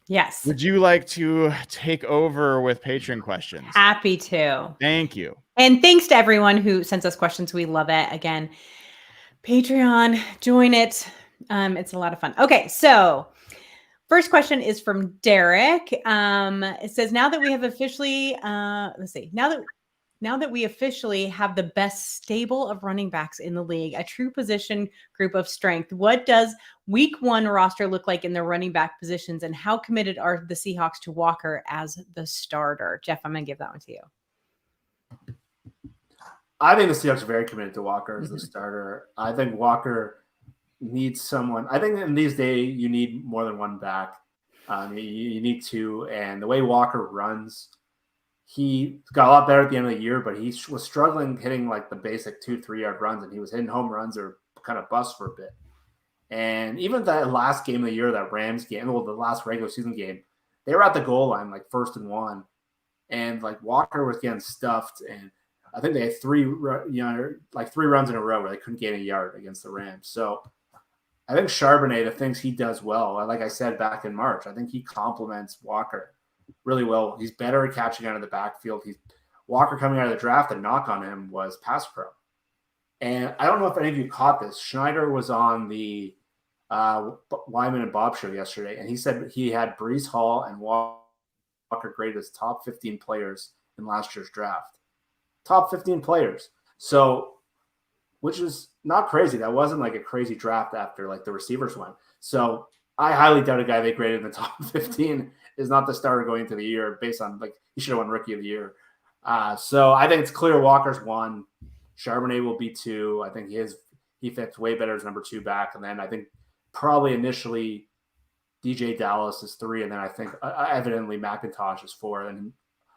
Yes. Would you like to take over with Patron questions? Happy to. Thank you. And thanks to everyone who sends us questions. We love it. Again, Patreon, join it. It's a lot of fun. Okay, so first question is from Derek. It says, now that we have officially, now that we officially have the best stable of running backs in the league, a true position group of strength, what does week 1 roster look like in the running back positions, and how committed are the Seahawks to Walker as the starter? Jeff, I'm going to give that one to you. I think the Seahawks are very committed to Walker as the starter. I think Walker needs someone. I think in these days, you need more than one back. You need two. And the way Walker runs, he got a lot better at the end of the year, but he was struggling hitting like the basic 2-3 yard runs, and he was hitting home runs or kind of bust for a bit. And even that last game of the year, that Rams game, well, the last regular season game, they were at the goal line, like 1st and 1. And like Walker was getting stuffed. And I think they had 3 runs in a row where they couldn't gain a yard against the Rams. So I think Charbonnet, the things he does well, like I said back in March, I think he complements Walker really well. He's better at catching out of the backfield. Walker coming out of the draft, the knock on him was pass pro. And I don't know if any of you caught this. Schneider was on the Wyman and Bob show yesterday, and he said he had Breece Hall and Walker graded as top 15 players in last year's draft. Top 15 players. So, which is not crazy. That wasn't like a crazy draft after like the receivers went. So I highly doubt a guy they graded in the top 15 is not the starter going into the year based on like he should have won Rookie of the Year. So I think it's clear Walker's 1. Charbonnet will be 2. I think he fits way better as number 2 back. And then I think probably initially DJ Dallas is 3. And then I think evidently McIntosh is 4. And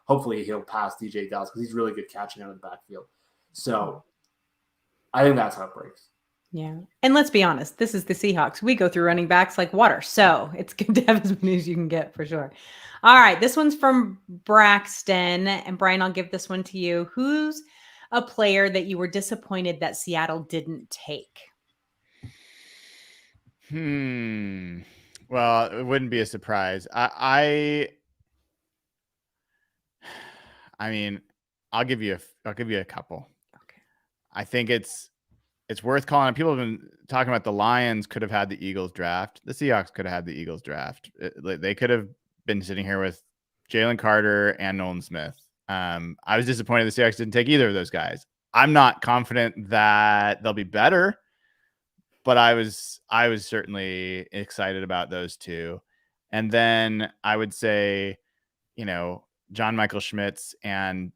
hopefully he'll pass DJ Dallas because he's really good catching out of the backfield. So I think that's how it breaks. Yeah. And let's be honest, this is the Seahawks. We go through running backs like water. So it's good to have as many as you can get for sure. All right. This one's from Braxton. And Brian, I'll give this one to you. Who's a player that you were disappointed that Seattle didn't take? Well, it wouldn't be a surprise. I mean, I'll give you a couple. Okay. I think it's worth calling. People have been talking about the Lions could have had the Eagles draft. The Seahawks could have had the Eagles draft. They could have been sitting here with Jalen Carter and Nolan Smith. I was disappointed the Seahawks didn't take either of those guys. I'm not confident that they'll be better, but I was certainly excited about those two. And then I would say, John Michael Schmitz and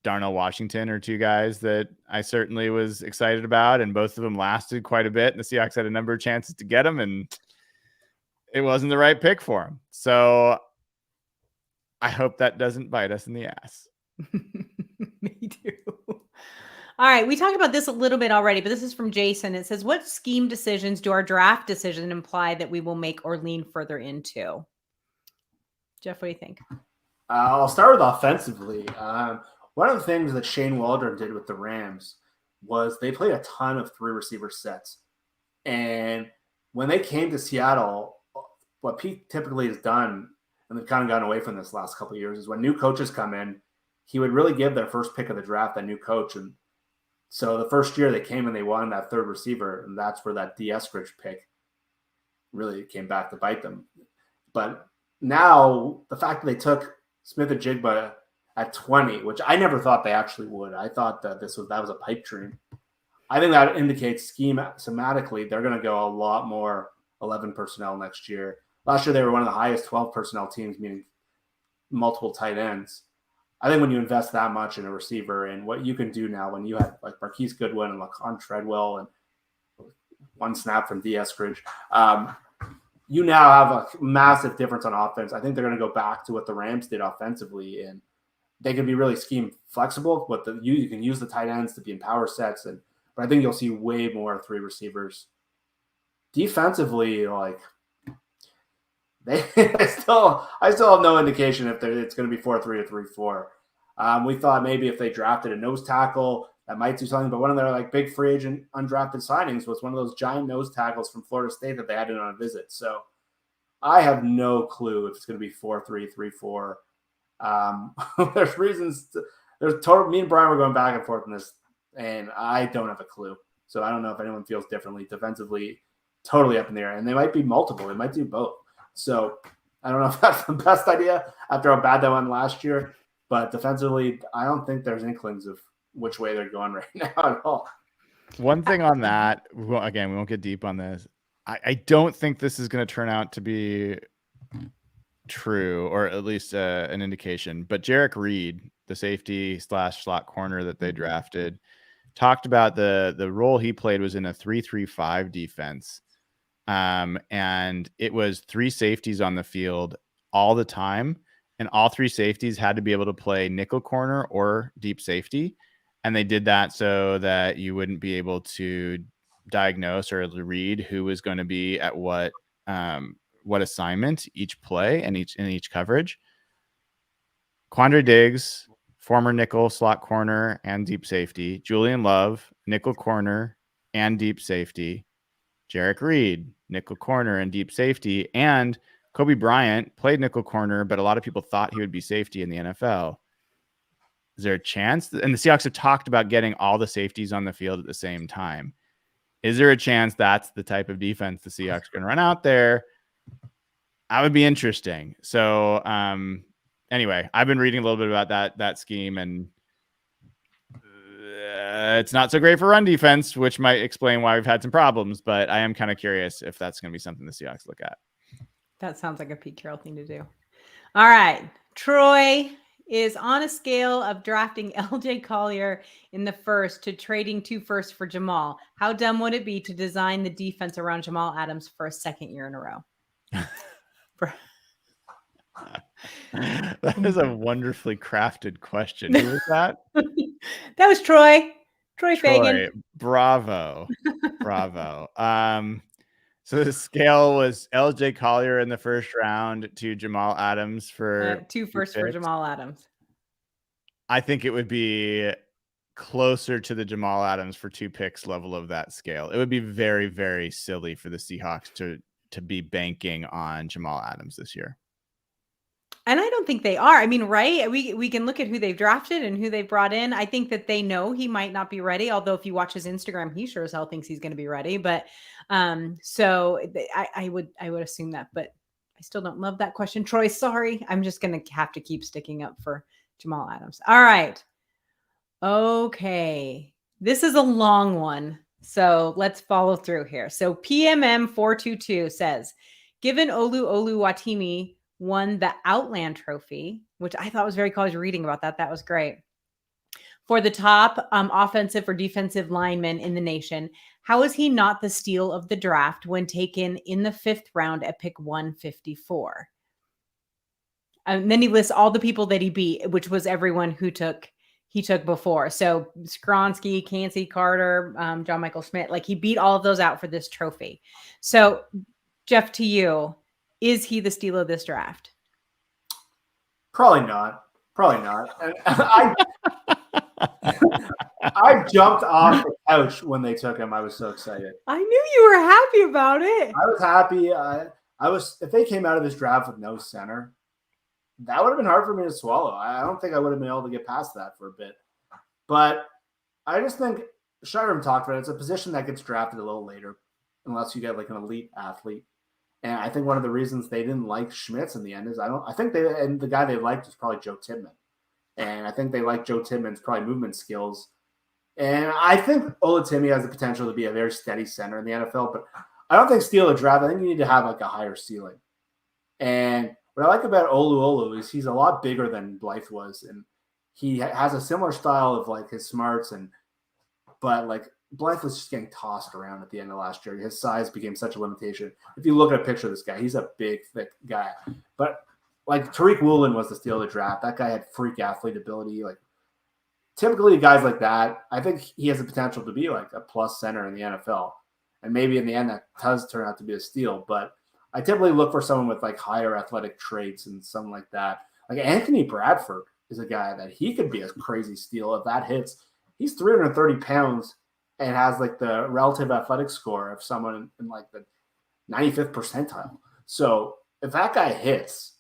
Darnell Washington are 2 guys that I certainly was excited about, and both of them lasted quite a bit. And the Seahawks had a number of chances to get them, and it wasn't the right pick for them. So I hope that doesn't bite us in the ass. Me too. All right. We talked about this a little bit already, but this is from Jason. It says, what scheme decisions do our draft decision imply that we will make or lean further into? Jeff, what do you think? I'll start with offensively. One of the things that Shane Waldron did with the Rams was they played a ton of 3 receiver sets. And when they came to Seattle, what Pete typically has done, and they've kind of gotten away from this last couple of years, is when new coaches come in, he would really give their first pick of the draft that new coach. And so the first year they came and they won that 3rd receiver, and that's where that D. Eskridge pick really came back to bite them. But now the fact that they took Smith-Njigba at 20, which I never thought they actually would. I thought that that was a pipe dream. I think that indicates schematically they're going to go a lot more 11 personnel next year. Last year they were one of the highest 12 personnel teams, meaning multiple tight ends. I think when you invest that much in a receiver and what you can do now when you have like Marquise Goodwin and Laquan Treadwell and one snap from D. Eskridge, you now have a massive difference on offense. I think they're going to go back to what the Rams did offensively, and they can be really scheme flexible. But you can use the tight ends to be in power sets, but I think you'll see way more 3 receivers. Defensively, like I still have no indication if it's going to be 4-3 or 3-4. We thought maybe if they drafted a nose tackle that might do something, but one of their like big free agent undrafted signings was one of those giant nose tackles from Florida State that they had in on a visit. So I have no clue if it's going to be 4-3, 3-4. There's reasons. Me and Brian were going back and forth on this, and I don't have a clue. So I don't know if anyone feels differently. Defensively, totally up in the air, and they might be multiple. They might do both. So I don't know if that's the best idea after how bad that went last year. But defensively, I don't think there's inklings of which way they're going right now at all. One thing on that, again, we won't get deep on this. I don't think this is going to turn out to be true, or at least an indication. But Jarek Reed, the safety / slot corner that they drafted, talked about the role he played was in a 3-3-5 defense. And it was 3 safeties on the field all the time. And all 3 safeties had to be able to play nickel corner or deep safety. And they did that so that you wouldn't be able to diagnose or read who was going to be at what assignment each play and each coverage. Quandre Diggs, former nickel slot corner and deep safety. Julian Love, nickel corner and deep safety. Jarek Reed, nickel corner and deep safety. And Kobe Bryant played nickel corner, but a lot of people thought he would be safety in the NFL. Is there a chance? And the Seahawks have talked about getting all the safeties on the field at the same time. Is there a chance that's the type of defense the Seahawks are going to run out there? That would be interesting. So anyway, I've been reading a little bit about that scheme, and it's not so great for run defense, which might explain why we've had some problems. But I am kind of curious if that's going to be something the Seahawks look at. That sounds like a Pete Carroll thing to do. All right. Troy is on a scale of drafting LJ Collier in the first to trading 2 firsts for Jamal. How dumb would it be to design the defense around Jamal Adams for a second year in a row? That is a wonderfully crafted question. Who was that? That was Troy. Troy Fagan. Bravo. So the scale was LJ Collier in the first round to Jamal Adams for 2 firsts for Jamal Adams. I think it would be closer to the Jamal Adams for 2 picks level of that scale. It would be very, very silly for the Seahawks to be banking on Jamal Adams this year. And I don't think they are. I mean, right? We can look at who they've drafted and who they've brought in. I think that they know he might not be ready. Although if you watch his Instagram, he sure as hell thinks he's going to be ready. But so I would assume that. But I still don't love that question, Troy. Sorry, I'm just going to have to keep sticking up for Jamal Adams. All right. Okay, this is a long one, so let's follow through here. So PMM422 says, given Oluwatimi won the Outland Trophy, which I thought was very cool. I was reading about that. That was great. For the top offensive or defensive lineman in the nation, how is he not the steal of the draft when taken in the 5th round at pick 154? And then he lists all the people that he beat, which was everyone he took before. So Skronsky, Cansey, Carter, John Michael Schmidt, like he beat all of those out for this trophy. So Jeff, to you, is he the steal of this draft? Probably not. And I jumped off the couch when they took him. I was so excited. I knew you were happy about it. I was happy. I was. If they came out of this draft with no center, that would have been hard for me to swallow. I don't think I would have been able to get past that for a bit. But I just think Shiram talked about it. It's a position that gets drafted a little later, unless you get like an elite athlete. And I think one of the reasons they didn't like Schmitz in the end is the guy they liked was probably Joe Tidman. And I think they like Joe Tidman's probably movement skills. And I think Olatimi has the potential to be a very steady center in the NFL, but I don't think steal a draft. I think you need to have like a higher ceiling. And what I like about Olu is he's a lot bigger than Blythe was. And he has a similar style of like his smarts but like Blythe was just getting tossed around at the end of last year. His size became such a limitation. If you look at a picture of this guy, he's a big, thick guy. But like Tariq Woolen was the steal of the draft. That guy had freak athlete ability. Like typically guys like that, I think he has the potential to be like a plus center in the NFL. And maybe in the end that does turn out to be a steal. But I typically look for someone with like higher athletic traits and something like that. Like Anthony Bradford is a guy that he could be a crazy steal if that hits. He's 330 pounds and has like the relative athletic score of someone in like the 95th percentile. So if that guy hits,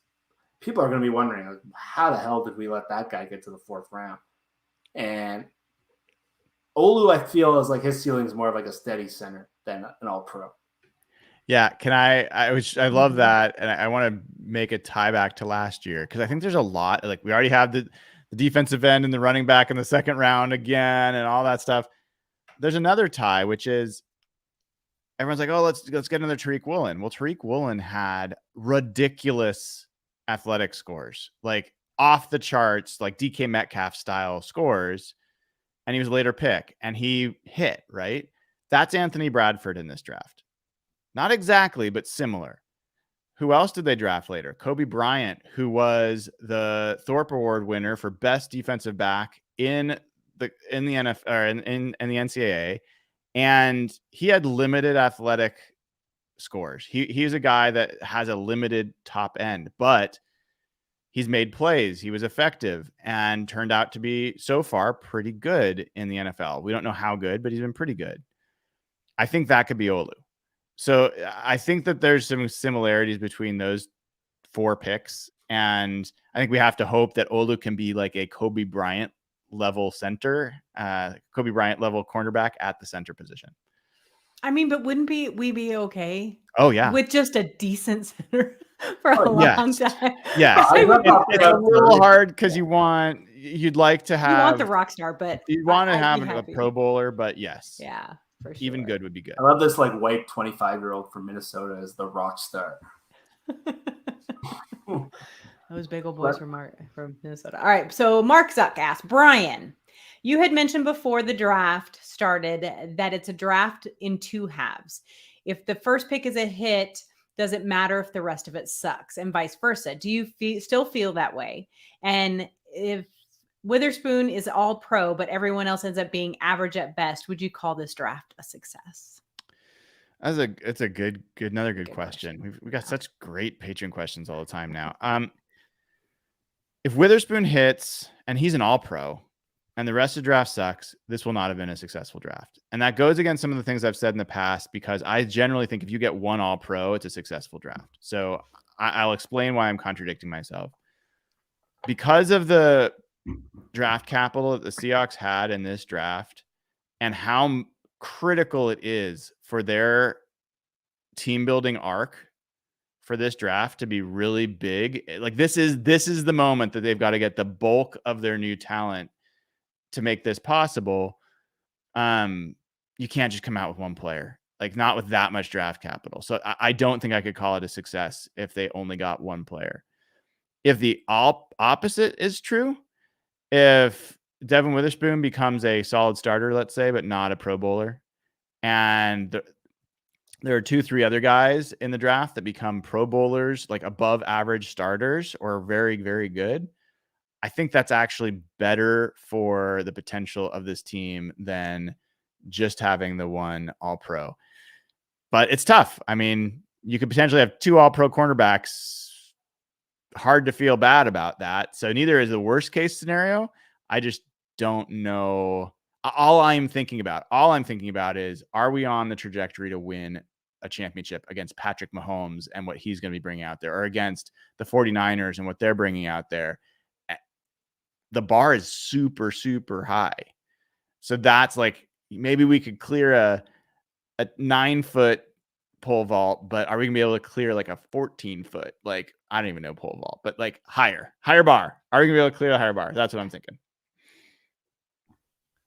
people are going to be wondering, like, how the hell did we let that guy get to the 4th round? And Olu, I feel, is like his ceiling is more of like a steady center than an all-pro. Yeah, can I love that, and I want to make a tie back to last year because I think there's a lot. Like we already have the defensive end and the running back in the 2nd round again, and all that stuff. There's another tie, which is everyone's like, oh, let's get another Tariq Woolen. Well, Tariq Woolen had ridiculous athletic scores, like off the charts, like DK Metcalf style scores, and he was a later pick, and he hit, right? That's Anthony Bradford in this draft. Not exactly, but similar. Who else did they draft later? Kobe Bryant, who was the Thorpe Award winner for best defensive back in the NFL or in the NCAA, and he had limited athletic scores. He's a guy that has a limited top end, but he's made plays. He was effective and turned out to be so far pretty good in the NFL. We don't know how good, but he's been pretty good. I think that could be Olu. So I think that there's some similarities between those 4 picks. And I think we have to hope that Olu can be like a Kobe Bryant level center, Kobe Bryant level cornerback at the center position. I mean, but wouldn't we be okay? Oh, yeah. With just a decent center for a long time. Yes. It's a little hard because you'd like to have. You want the rock star, but you want to have a Pro Bowler, but yes. Yeah. For sure. Even good would be good. I love this like white 25-year-old from Minnesota as the rock star. Those big old boys from Minnesota. All right. So Mark Zuck asked, Brian, you had mentioned before the draft started that it's a draft in 2 halves. If the first pick is a hit, does it matter if the rest of it sucks, and vice versa? Do you still feel that way? And if Witherspoon is all pro, but everyone else ends up being average at best, would you call this draft a success? It's another good question. We've got such great Patreon questions all the time now. If Witherspoon hits and he's an all pro and the rest of the draft sucks, this will not have been a successful draft. And that goes against some of the things I've said in the past, because I generally think if you get 1 all pro, it's a successful draft. So I'll explain why I'm contradicting myself. Because of the draft capital that the Seahawks had in this draft and how critical it is for their team building arc for this draft to be really big. Like this is the moment that they've got to get the bulk of their new talent to make this possible. You can't just come out with 1 player, like not with that much draft capital. So I don't think I could call it a success if they only got 1 player. If the opposite is true, if Devin Witherspoon becomes a solid starter, let's say, but not a Pro Bowler, and there are 2-3 other guys in the draft that become Pro Bowlers, like above average starters or very, very good, I think that's actually better for the potential of this team than just having the 1 all pro. But it's tough. I mean, you could potentially have 2 all pro cornerbacks. Hard to feel bad about that. So neither is the worst case scenario. I just don't know. All I'm thinking about is, are we on the trajectory to win a championship against Patrick Mahomes and what he's going to be bringing out there, or against the 49ers and what they're bringing out there? The bar is super, super high. So that's like, maybe we could clear a 9-foot pole vault, but are we gonna be able to clear like a 14-foot? Like, I don't even know pole vault, but like higher bar. Are we gonna be able to clear a higher bar? That's what I'm thinking.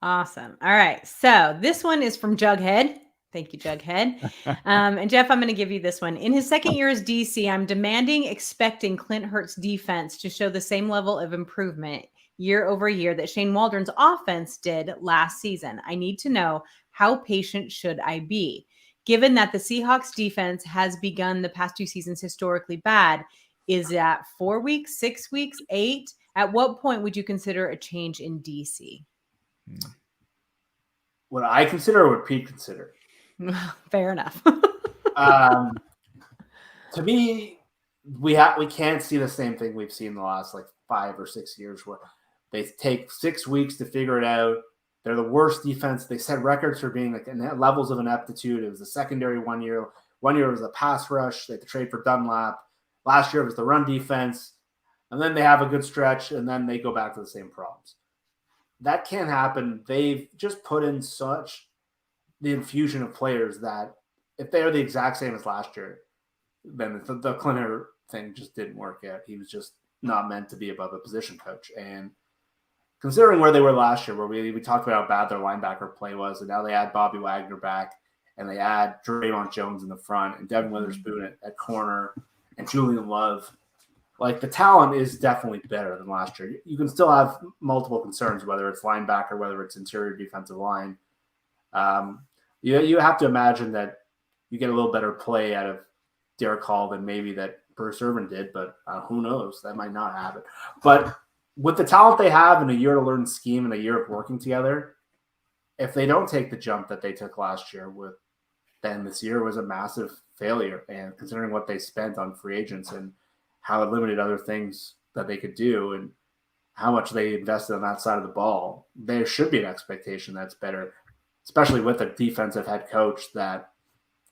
Awesome. All right. So this one is from Jughead. Thank you, Jughead. And Jeff, I'm going to give you this one. In his 2nd year as DC, I'm expecting Clint Hurtt's defense to show the same level of improvement year over year that Shane Waldron's offense did last season. I need to know, how patient should I be? Given that the Seahawks defense has begun the past 2 seasons historically bad, is that 4 weeks, 6 weeks, 8? At what point would you consider a change in DC? What I consider, or what Pete consider. Fair enough. To me, we can't see the same thing we've seen the last like 5 or 6 years, where they take 6 weeks to figure it out. They're the worst defense. They set records for being like levels of ineptitude. It was the secondary 1 year. 1 year was the pass rush. They had to trade for Dunlap. Last year it was the run defense. And then they have a good stretch, and then they go back to the same problems. That can't happen. They've just put in such the infusion of players that if they are the exact same as last year, then the Clinton thing just didn't work out. He was just not meant to be above a position coach. And considering where they were last year, where we talked about how bad their linebacker play was, and now they add Bobby Wagner back, and they add Draymond Jones in the front, and Devin Witherspoon at corner, and Julian Love. Like, the talent is definitely better than last year. You can still have multiple concerns, whether it's linebacker, whether it's interior defensive line. You have to imagine that you get a little better play out of Derek Hall than maybe that Bruce Irvin did, but who knows? That might not happen. But with the talent they have and a year to learn scheme and a year of working together, if they don't take the jump that they took last year, then this year was a massive failure. And considering what they spent on free agents and how it limited other things that they could do and how much they invested on that side of the ball, there should be an expectation that's better, especially with a defensive head coach that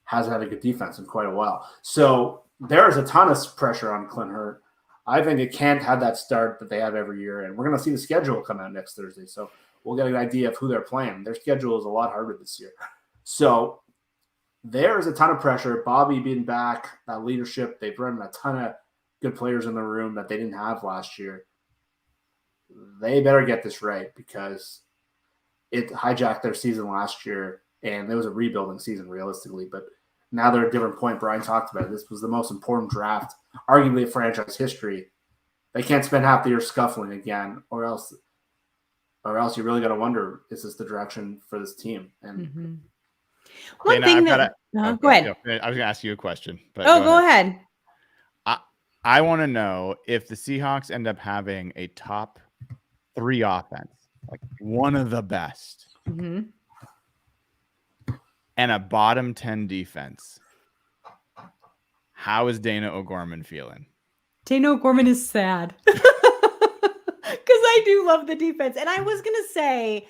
hasn't had a good defense in quite a while. So there is a ton of pressure on Clint Hurt. I think it can't have that start that they have every year. And we're going to see the schedule come out next Thursday. So we'll get an idea of who they're playing. Their schedule is a lot harder this year. So there is a ton of pressure. Bobby being back, that leadership, they've run a ton of good players in the room that they didn't have last year. They better get this right, because it hijacked their season last year, and it was a rebuilding season realistically. But now they're at a different point. Brian talked about it. This was the most important draft, arguably in franchise history. They can't spend half the year scuffling again, or else you really got to wonder, is this the direction for this team? And one thing that go ahead. I was going to ask you a question, but go ahead. I want to know if the Seahawks end up having a top 3 offense, like one of the best, and a bottom 10 defense. How is Dayna O'Gorman feeling? Dayna O'Gorman is sad because I do love the defense. And I was going to say,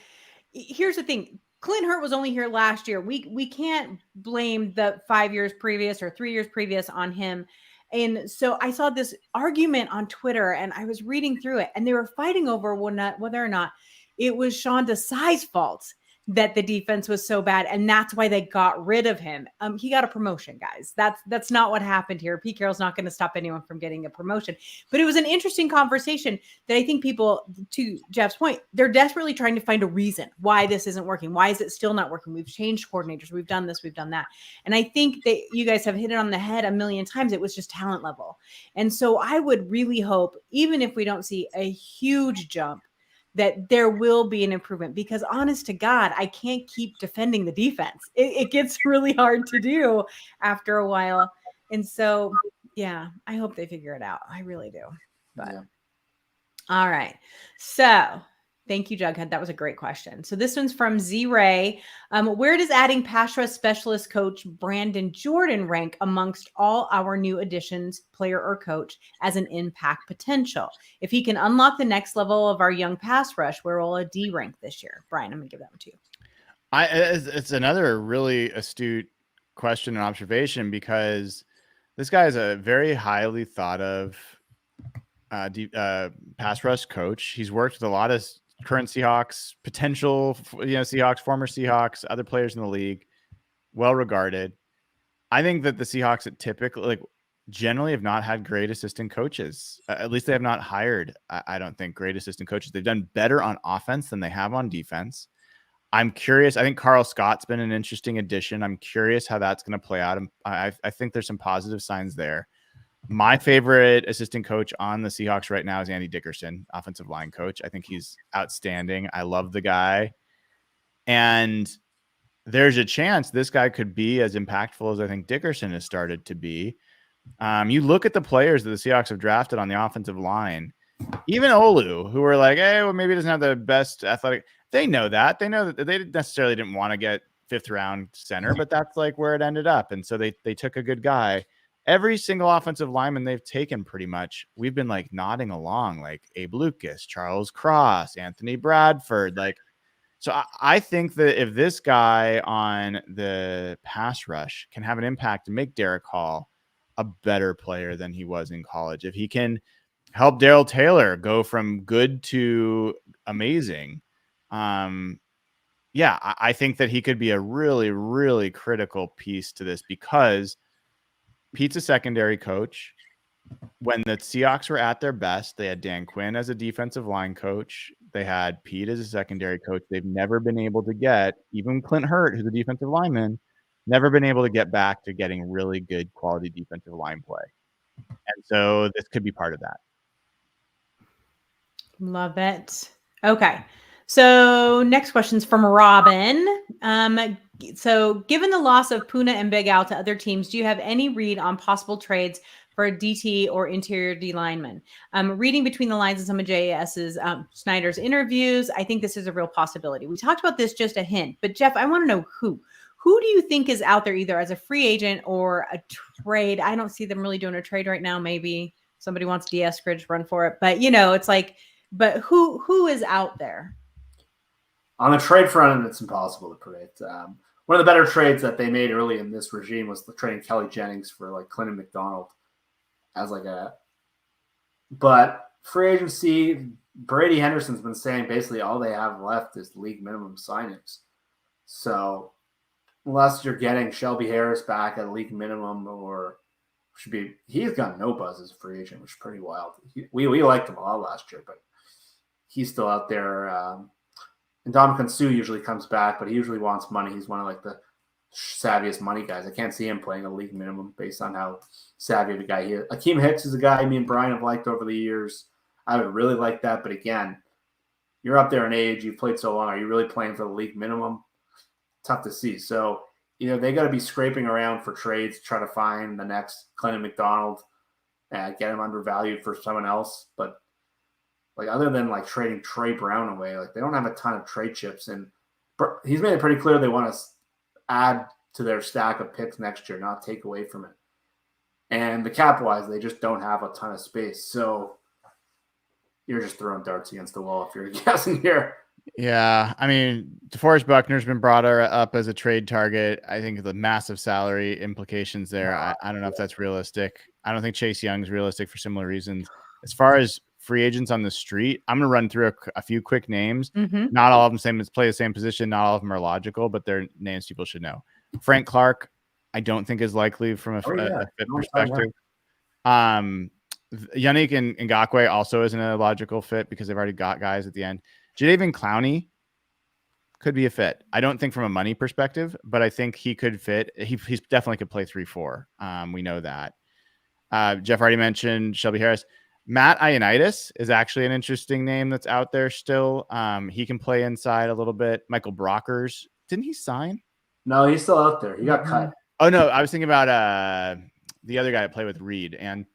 here's the thing. Clint Hurt was only here last year. We can't blame the 5 years previous or 3 years previous on him. And so I saw this argument on Twitter, and I was reading through it, and they were fighting over whether or not it was Sean Desai's fault that the defense was so bad, and that's why they got rid of him. He got a promotion, guys. That's not what happened here. Pete Carroll's not going to stop anyone from getting a promotion. But it was an interesting conversation that I think people, to Jeff's point, they're desperately trying to find a reason why this isn't working. Why is it still not working? We've changed coordinators. We've done this. We've done that. And I think that you guys have hit it on the head a million times. It was just talent level. And so I would really hope, even if we don't see a huge jump, that there will be an improvement, because honest to God, I can't keep defending the defense. It gets really hard to do after a while. And so, yeah, I hope they figure it out. I really do. But all right. So thank you, Jughead. That was a great question. So this one's from Z-Ray. Where does adding pass rush specialist coach Brandon Jordan rank amongst all our new additions, player or coach, as an impact potential? If he can unlock the next level of our young pass rush, where will a D rank this year? Brian, I'm going to give that one to you. It's another really astute question and observation, because this guy is a very highly thought of pass rush coach. He's worked with a lot of current Seahawks, potential, Seahawks, former Seahawks, other players in the league, well regarded. I think that the Seahawks generally have not had great assistant coaches. At least they have not hired, I don't think, great assistant coaches. They've done better on offense than they have on defense. I'm curious. I think Carl Scott's been an interesting addition. I'm curious how that's going to play out. I think there's some positive signs there. My favorite assistant coach on the Seahawks right now is Andy Dickerson, offensive line coach. I think he's outstanding. I love the guy. And there's a chance this guy could be as impactful as I think Dickerson has started to be. You look at the players that the Seahawks have drafted on the offensive line, even Olu, who are like, hey, well, maybe he doesn't have the best athletic. They know that. They know that they necessarily didn't want to get 5th round center, but that's like where it ended up. And so they took a good guy. Every single offensive lineman they've taken pretty much, we've been like nodding along, like Abe Lucas, Charles Cross, Anthony Bradford. Like, so I think that if this guy on the pass rush can have an impact and make Derek Hall a better player than he was in college, if he can help Darrell Taylor go from good to amazing, yeah, I think that he could be a really, really critical piece to this, because Pete's a secondary coach. When the Seahawks were at their best, they had Dan Quinn as a defensive line coach. They had Pete as a secondary coach. They've never been able to get, even Clint Hurt, who's a defensive lineman, never been able to get back to getting really good quality defensive line play. And so this could be part of that. Love it. Okay. So next question's from Robin. So given the loss of Puna and Big Al to other teams, do you have any read on possible trades for a DT or interior D lineman? Reading between the lines of some of JS's Snyder's interviews, I think this is a real possibility. We talked about this, just a hint, but Jeff, I want to know who do you think is out there either as a free agent or a trade? I don't see them really doing a trade right now. Maybe somebody wants D. Eskridge, run for it. But, it's like, but who is out there? On the trade front, it's impossible to predict. One of the better trades that they made early in this regime was the trading Kelly Jennings for like Clinton McDonald as like a. But free agency, Brady Henderson's been saying basically all they have left is league minimum signings. So unless you're getting Shelby Harris back at league minimum, or he's got no buzz as a free agent, which is pretty wild. We liked him a lot last year, but he's still out there. And Ndamukong Suh usually comes back, but he usually wants money. He's one of like the savviest money guys. I can't see him playing a league minimum based on how savvy of a guy he is. Akeem Hicks is a guy me and Brian have liked over the years. I would really like that, but again, you're up there in age. You've played so long. Are you really playing for the league minimum? Tough to see. So, they got to be scraping around for trades to try to find the next Clinton McDonald and get him undervalued for someone else. But like, other than like trading Trey Brown away, like they don't have a ton of trade chips, and he's made it pretty clear they want to add to their stack of picks next year, not take away from it. And the cap wise, they just don't have a ton of space. So you're just throwing darts against the wall if you're guessing here. Yeah, I mean, DeForest Buckner's been brought up as a trade target. I think the massive salary implications there, I don't know if that's realistic. I don't think Chase Young's realistic for similar reasons. As far as free agents on the street, I'm going to run through a few quick names. Mm-hmm. Not all of them play the same position. Not all of them are logical, but they're names people should know. Frank Clark, I don't think is likely from a fit perspective. Yannick Ngakoue also isn't a logical fit because they've already got guys at the end. Jadeveon Clowney could be a fit. I don't think from a money perspective, but I think he could fit. He's definitely could play 3-4. We know that. Jeff already mentioned Shelby Harris. Matt Ioannidis is actually an interesting name that's out there still. He can play inside a little bit. Michael Brockers, didn't he sign? No, he's still out there. He got cut. Oh, no, I was thinking about the other guy that played with Reed. And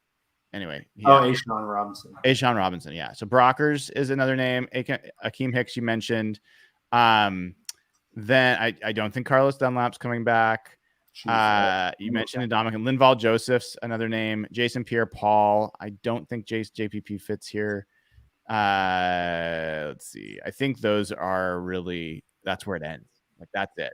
anyway. A'Shawn Robinson. A'Shawn Robinson, yeah. So Brockers is another name. Akeem Hicks you mentioned. Then I don't think Carlos Dunlap's coming back. You mentioned Ndamukong. Linval Joseph's another name. Jason Pierre-Paul. I don't think JPP fits here. Let's see. I think those are really, that's where it ends. Like, that's it.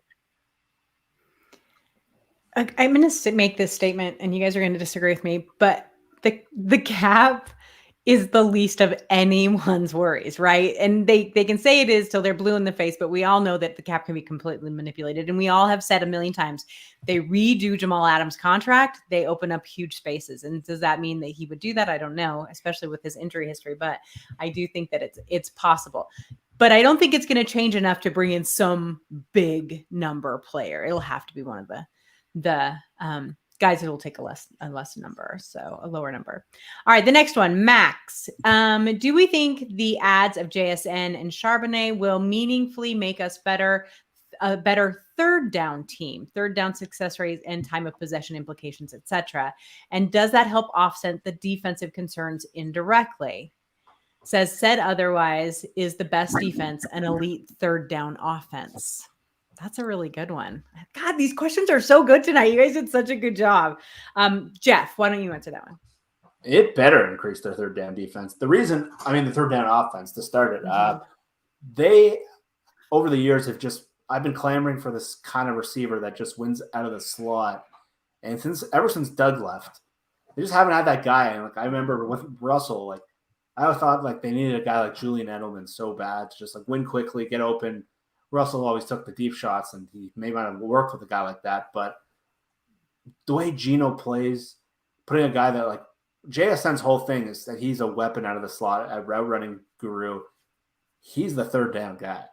I'm going to make this statement, and you guys are going to disagree with me, but the cap is the least of anyone's worries, right? And they can say it is till they're blue in the face, but we all know that the cap can be completely manipulated. And we all have said a million times, they redo Jamal Adams' contract, they open up huge spaces. And does that mean that he would do that? I don't know, especially with his injury history, but I do think that it's possible. But I don't think it's going to change enough to bring in some big number player. It'll have to be one of the guys will take a less number, so a lower number. All right, the next one, Max. Do we think the ads of JSN and Charbonnet will meaningfully make us a better third down team, third down success rates and time of possession implications, etc.? And does that help offset the defensive concerns indirectly? Said otherwise, is the best defense an elite third down offense? That's a really good one. God, these questions are so good tonight. You guys did such a good job. Jeff, why don't you answer that one? It better increase their third down defense. The third down offense to start it. They, over the years, I've been clamoring for this kind of receiver that just wins out of the slot. And ever since Doug left, they just haven't had that guy. And I remember with Russell, I always thought they needed a guy like Julian Edelman so bad to just win quickly, get open. Russell always took the deep shots, and he may not have worked with a guy like that. But the way Geno plays, putting a guy that JSN's whole thing is that he's a weapon out of the slot, a route running guru. He's the third down guy.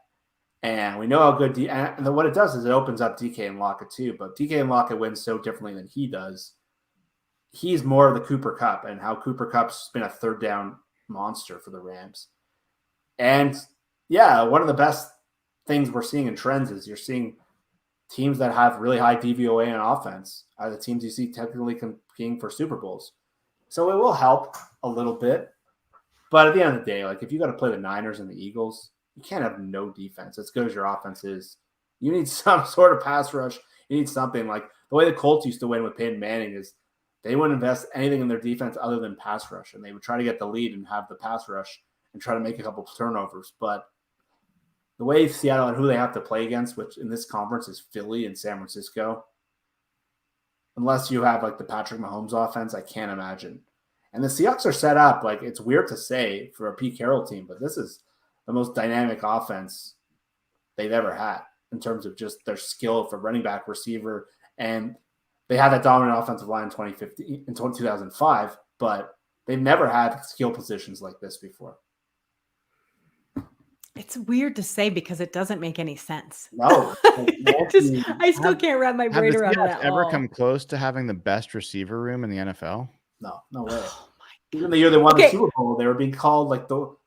And we know how good and what it does is it opens up DK and Lockett too. But DK and Lockett wins so differently than he does. He's more of the Cooper Kupp, and how Cooper Kupp's been a third down monster for the Rams. And yeah, one of the best things we're seeing in trends is you're seeing teams that have really high DVOA on offense are the teams you see technically competing for Super Bowls. So it will help a little bit. But at the end of the day, if you got to play the Niners and the Eagles, you can't have no defense. As good as your offense is, you need some sort of pass rush. You need something the way the Colts used to win with Peyton Manning is they wouldn't invest anything in their defense other than pass rush. And they would try to get the lead and have the pass rush and try to make a couple of turnovers. But the way Seattle and who they have to play against, which in this conference is Philly and San Francisco, unless you have the Patrick Mahomes offense, I can't imagine. And the Seahawks are set up, it's weird to say for a Pete Carroll team, but this is the most dynamic offense they've ever had in terms of just their skill for running back, receiver, and they had that dominant offensive line in 2015 and 2005, but they've never had skill positions like this before. It's weird to say because it doesn't make any sense. No. I still can't wrap my brain around that. Have the Seahawks ever come close to having the best receiver room in the NFL? No way. Oh even the year they won the Super Bowl, they were being called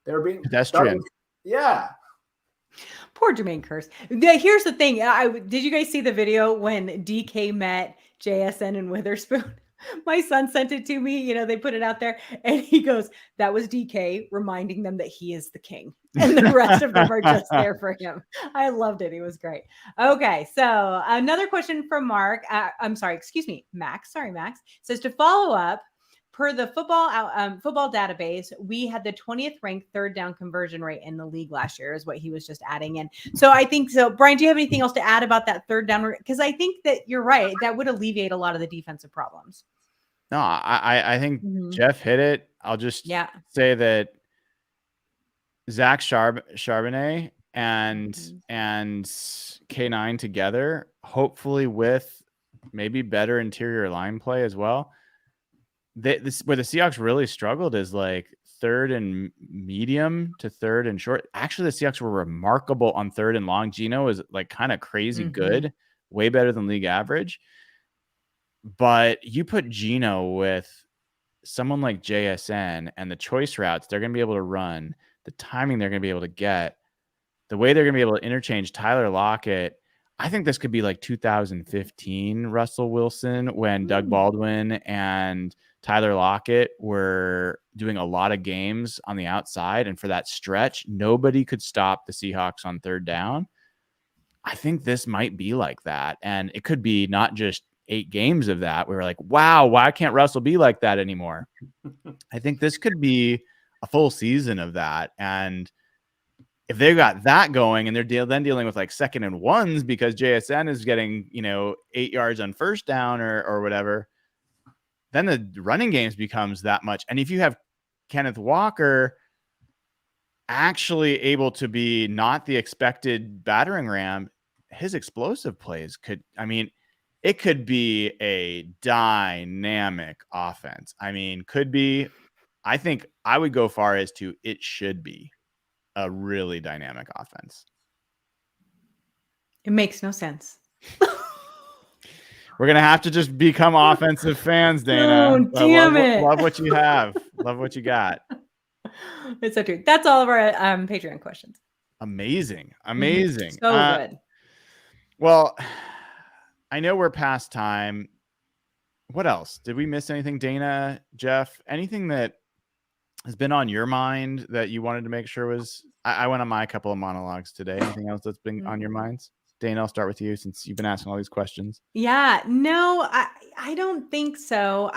they were being pedestrian. Yeah. Poor Jermaine Kearse. Here's the thing. Did you guys see the video when DK met JSN and Witherspoon? My son sent it to me. They put it out there, and he goes, "That was DK reminding them that he is the king, and the rest of them are just there for him." I loved it. It was great. Okay, so another question from Mark. Max. Sorry, Max says, to follow up. Per the football database, we had the 20th ranked third down conversion rate in the league last year, is what he was just adding in. So I think so. Brian, do you have anything else to add about that third down? Because I think that you're right. That would alleviate a lot of the defensive problems. No, I think Jeff hit it. I'll just say that Zach Charbonnet and K9 together, hopefully with maybe better interior line play as well. Where the Seahawks really struggled is third and medium to third and short. Actually, the Seahawks were remarkable on third and long. Geno is kind of crazy good, way better than league average. But you put Geno with someone like JSN and the choice routes they're going to be able to run, the timing they're going to be able to get, the way they're going to be able to interchange Tyler Lockett. I think this could be 2015 Russell Wilson when Doug Baldwin and Tyler Lockett were doing a lot of games on the outside. And for that stretch, nobody could stop the Seahawks on third down. I think this might be like that. And it could be not just 8 games of that. We were like, wow, why can't Russell be like that anymore? I think this could be a full season of that. And if they've got that going and they're then dealing with 2nd and 1s because JSN is getting, 8 yards on first down or whatever, then the running games becomes that much. And if you have Kenneth Walker actually able to be not the expected battering ram, his explosive plays it could be a dynamic offense. Could be. I think I would go far as to it should be a really dynamic offense. It makes no sense. We're gonna have to just become offensive fans, Dayna. Oh, damn it. Love what you have. Love what you got. It's so true. That's all of our Patreon questions. Amazing. So good. Well, I know we're past time. What else? Did we miss anything, Dayna, Jeff? Anything that has been on your mind that you wanted to make sure was? I went on my couple of monologues today. Anything else that's been on your minds? Dayna, I'll start with you since you've been asking all these questions. Yeah, no, I don't think so.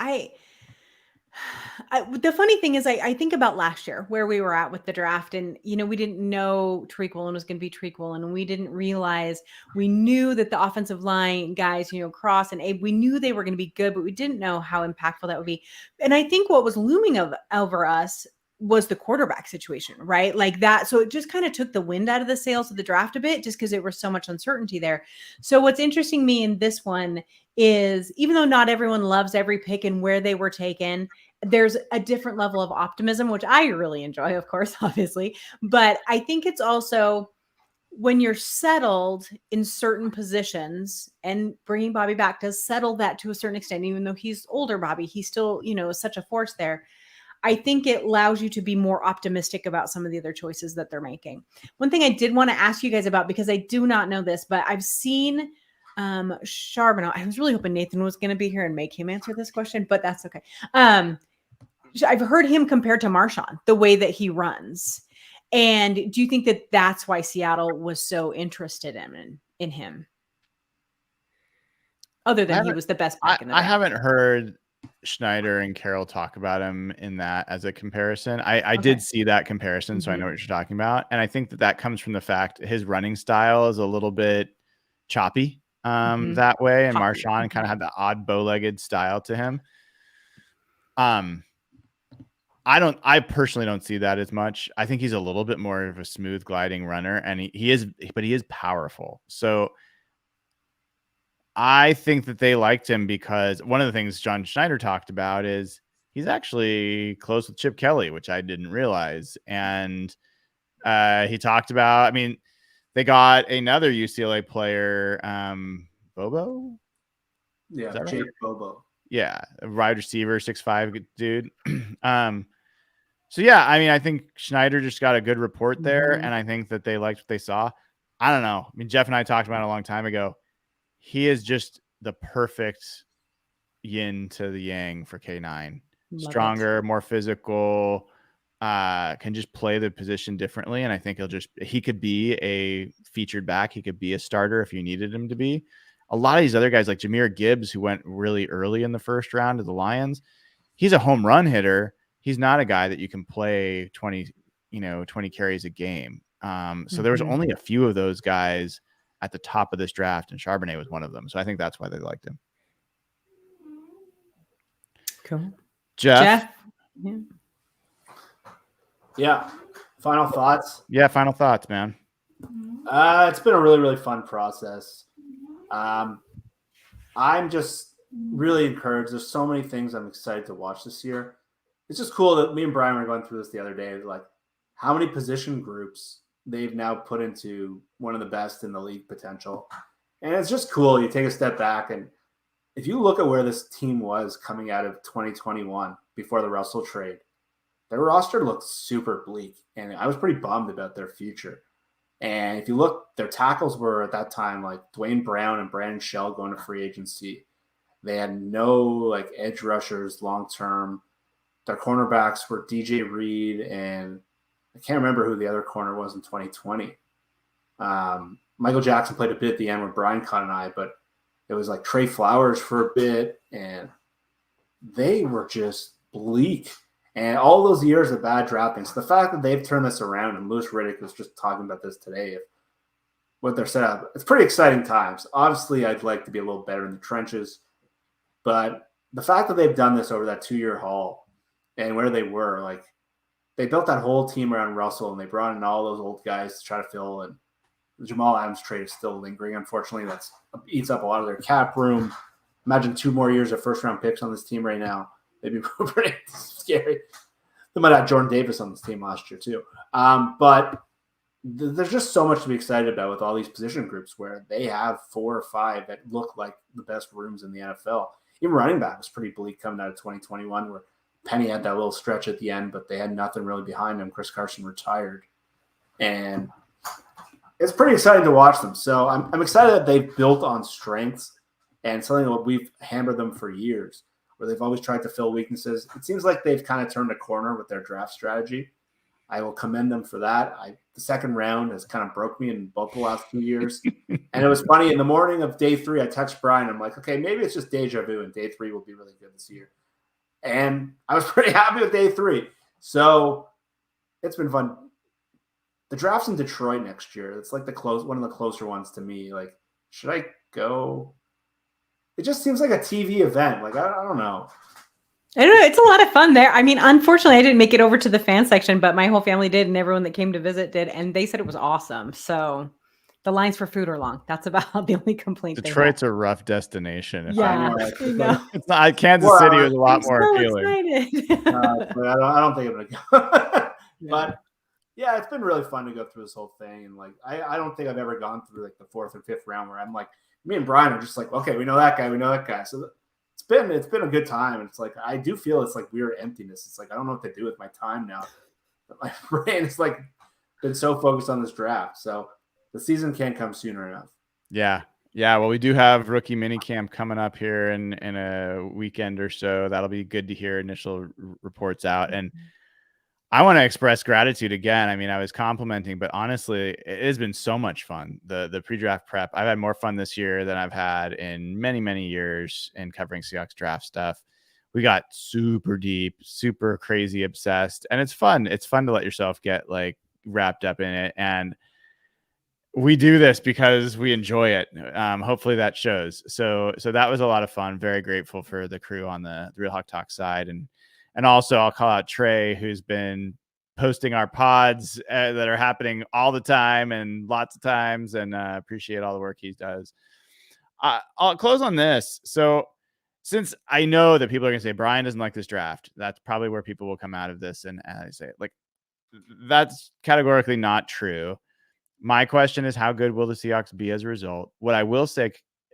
The funny thing is, I think about last year where we were at with the draft, and we didn't know Tariq Woolen was going to be Tariq Woolen, and we didn't realize. We knew that the offensive line guys, Cross and Abe, we knew they were going to be good, but we didn't know how impactful that would be. And I think what was looming over us was the quarterback situation, right? Like that. So it just kind of took the wind out of the sails of the draft a bit, just because there was so much uncertainty there. So what's interesting me in this one is, even though not everyone loves every pick and where they were taken, there's a different level of optimism, which I really enjoy, of course, obviously. But I think it's also when you're settled in certain positions, and bringing Bobby back does settle that to a certain extent, even though he's older, Bobby, he's still, is such a force there. I think it allows you to be more optimistic about some of the other choices that they're making. One thing I did want to ask you guys about, because I do not know this, but I've seen Charbonnet. I was really hoping Nathan was going to be here and make him answer this question, but that's okay. I've heard him compared to Marshawn, the way that he runs. And do you think that that's why Seattle was so interested in him? Other than he was the best pick in the draft. I haven't heard Schneider and Carroll talk about him in that as a comparison. I did see that comparison, so I know what you're talking about. And I think that comes from the fact his running style is a little bit choppy that way. And Marshawn kind of had the odd bow-legged style to him. I personally don't see that as much. I think he's a little bit more of a smooth gliding runner, and he is powerful. So I think that they liked him because one of the things John Schneider talked about is he's actually close with Chip Kelly, which I didn't realize. And he talked about, they got another UCLA player, Bobo. Yeah, Jake right? Bobo. Yeah, a wide receiver, 6'5" dude. So yeah, I think Schneider just got a good report there, and I think that they liked what they saw. I don't know. Jeff and I talked about it a long time ago. He is just the perfect yin to the yang for K9. Stronger, more physical, can just play the position differently. And I think he could be a featured back. He could be a starter if you needed him to be. A lot of these other guys like Jahmyr Gibbs, who went really early in the first round to the Lions, he's a home run hitter. He's not a guy that you can play 20 carries a game. So there was only a few of those guys at the top of this draft, and Charbonnet was one of them. So I think that's why they liked him. Cool. Jeff? Yeah. Final thoughts? Yeah, final thoughts, man. It's been a really, really fun process. I'm just really encouraged. There's so many things I'm excited to watch this year. It's just cool that me and Brian were going through this the other day. Like how many position groups they've now put into one of the best in the league potential. And it's just cool. You take a step back, and if you look at where this team was coming out of 2021 before the Russell trade, their roster looked super bleak, and I was pretty bummed about their future. And if you look, their tackles were at that time like Dwayne Brown and Brandon Shell going to free agency. They had no edge rushers long-term. Their cornerbacks were DJ Reed, and I can't remember who the other corner was in 2020. Michael Jackson played a bit at the end with Brian caught an eye, but it was like Trey Flowers for a bit, and they were just bleak. And all those years of bad drafting. So the fact that they've turned this around, and Louis Riddick was just talking about this today, what they're set up, it's pretty exciting times. Obviously, I'd like to be a little better in the trenches, but the fact that they've done this over that 2-year haul and where they were, they built that whole team around Russell, and they brought in all those old guys to try to fill. And the Jamal Adams trade is still lingering. Unfortunately, that eats up a lot of their cap room. Imagine 2 more years of first-round picks on this team right now. They'd be pretty scary. They might have Jordan Davis on this team last year too. But there's just so much to be excited about with all these position groups where they have 4 or 5 that look like the best rooms in the NFL. Even running back was pretty bleak coming out of 2021, where Penny had that little stretch at the end, but they had nothing really behind him. Chris Carson retired. And it's pretty exciting to watch them. So I'm excited that they've built on strengths and something that we've hammered them for years, where they've always tried to fill weaknesses. It seems like they've kind of turned a corner with their draft strategy. I will commend them for that. The second round has kind of broke me in both the last 2 years. And it was funny, in the morning of day 3, I texted Brian. I'm like, okay, maybe it's just deja vu and day 3 will be really good this year. And I was pretty happy with day 3. So it's been fun. The draft's in Detroit next year. It's like one of the closer ones to me. Like, should I go? It just seems like a TV event. Like, I don't know. I don't know. It's a lot of fun there. I mean, unfortunately, I didn't make it over to the fan section, but my whole family did, and everyone that came to visit did, and they said it was awesome. So the lines for food are long. That's about the only complaint. Detroit's a rough destination. Yeah, I know. It's not. Kansas City was a lot more appealing. But I don't think I'm gonna go. But yeah, it's been really fun to go through this whole thing, and like I don't think I've ever gone through like the 4th or 5th round where I'm like, me and Brian are just like, okay, we know that guy, so it's been a good time. And it's like, I do feel it's like weird emptiness. It's like, I don't know what to do with my time now. But my brain is like been so focused on this draft. So the season can't come sooner enough. Yeah. Well, we do have rookie minicamp coming up here in a weekend or so. That'll be good to hear initial reports out. And I want to express gratitude again. I mean, I was complimenting, but honestly, it has been so much fun. The pre-draft prep. I've had more fun this year than I've had in many, many years in covering Seahawks draft stuff. We got super deep, super crazy obsessed, and it's fun. It's fun to let yourself get like wrapped up in it. And we do this because we enjoy it. Hopefully that shows. So that was a lot of fun. Very grateful for the crew on the Real Hawk Talk side. And also, I'll call out Trey, who's been posting our pods that are happening all the time and lots of times, and appreciate all the work he does. I'll close on this. So since I know that people are going to say, Brian doesn't like this draft, that's probably where people will come out of this. And I say, like, that's categorically not true. My question is, how good will the Seahawks be as a result? What I will say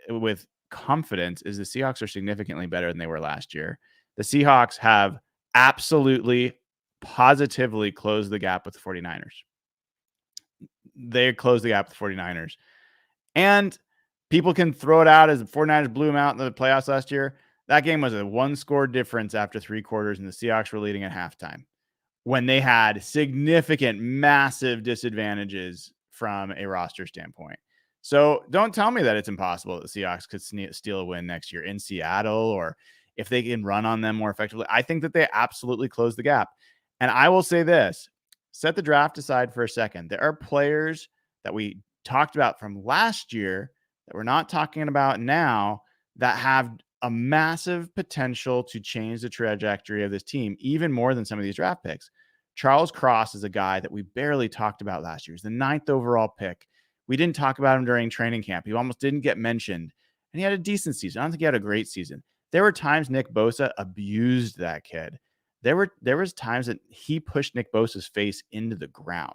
with confidence is the Seahawks are significantly better than they were last year. The Seahawks have absolutely, positively closed the gap with the 49ers. They closed the gap with the 49ers. And people can throw it out as the 49ers blew them out in the playoffs last year. That game was a 1-score difference after 3 quarters, and the Seahawks were leading at halftime when they had significant, massive disadvantages from a roster standpoint. So don't tell me that it's impossible that the Seahawks could steal a win next year in Seattle, or if they can run on them more effectively. I think that they absolutely close the gap. And I will say this, set the draft aside for a second. There are players that we talked about from last year that we're not talking about now that have a massive potential to change the trajectory of this team, even more than some of these draft picks. Charles Cross is a guy that we barely talked about last year. He's the 9th overall pick. We didn't talk about him during training camp. He almost didn't get mentioned. And he had a decent season. I don't think he had a great season. There were times Nick Bosa abused that kid. There was times that he pushed Nick Bosa's face into the ground.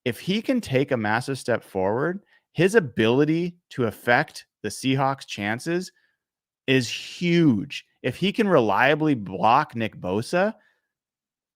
If he can take a massive step forward, his ability to affect the Seahawks' chances is huge. If he can reliably block Nick Bosa,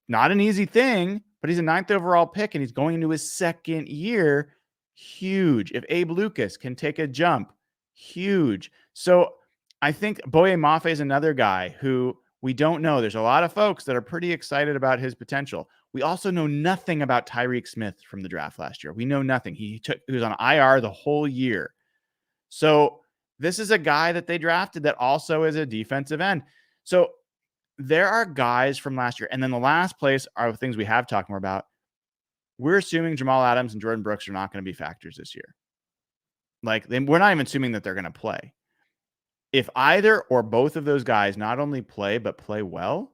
not an easy thing, but he's a 9th overall pick and he's going into his 2nd year. Huge. If Abe Lucas can take a jump, huge. So I think Boye Mafe is another guy who we don't know. There's a lot of folks that are pretty excited about his potential. We also know nothing about Tyreek Smith from the draft last year. We know nothing. He was on IR the whole year. So this is a guy that they drafted that also is a defensive end. So there are guys from last year. And then the last place are things we have talked more about. We're assuming Jamal Adams and Jordan Brooks are not going to be factors this year. Like, we're not even assuming that they're going to play. If either or both of those guys not only play, but play well,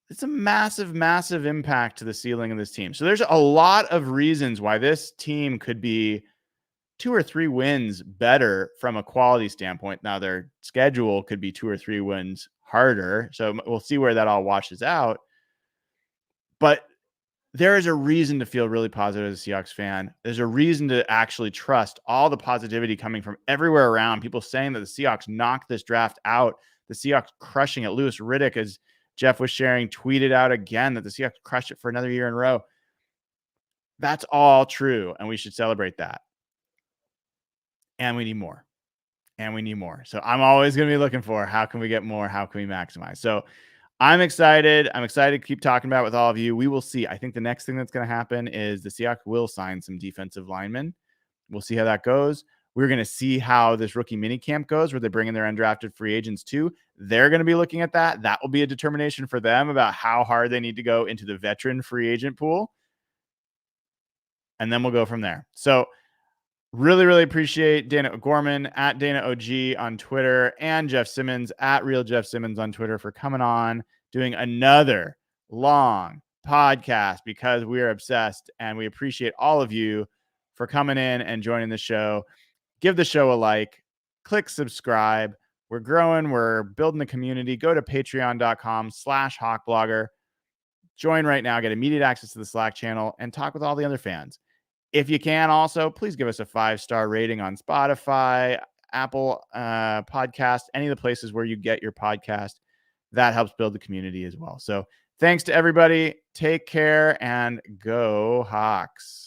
it's a massive, massive impact to the ceiling of this team. So there's a lot of reasons why this team could be 2 or 3 wins better from a quality standpoint. Now their schedule could be 2 or 3 wins harder. So we'll see where that all washes out. But there is a reason to feel really positive as a Seahawks fan. There's a reason to actually trust all the positivity coming from everywhere around. People saying that the Seahawks knocked this draft out. The Seahawks crushing it. Louis Riddick, as Jeff was sharing, tweeted out again that the Seahawks crushed it for another year in a row. That's all true, and we should celebrate that. And we need more. And we need more. So I'm always going to be looking for how can we get more? How can we maximize? So I'm excited. I'm excited to keep talking about it with all of you. We will see. I think the next thing that's going to happen is the Seahawks will sign some defensive linemen. We'll see how that goes. We're going to see how this rookie minicamp goes, where they bring in their undrafted free agents too. They're going to be looking at that. That will be a determination for them about how hard they need to go into the veteran free agent pool. And then we'll go from there. So really, really appreciate Dayna O'Gorman at Dayna OG on Twitter and Jeff Simmons at Real Jeff Simmons on Twitter for coming on, doing another long podcast because we are obsessed, and we appreciate all of you for coming in and joining the show. Give the show a like, click subscribe. We're growing. We're building the community. Go to patreon.com/hawkblogger. Join right now, get immediate access to the Slack channel, and talk with all the other fans. If you can also, please give us a 5-star rating on Spotify, Apple Podcast, any of the places where you get your podcast. That helps build the community as well. So thanks to everybody. Take care and go Hawks.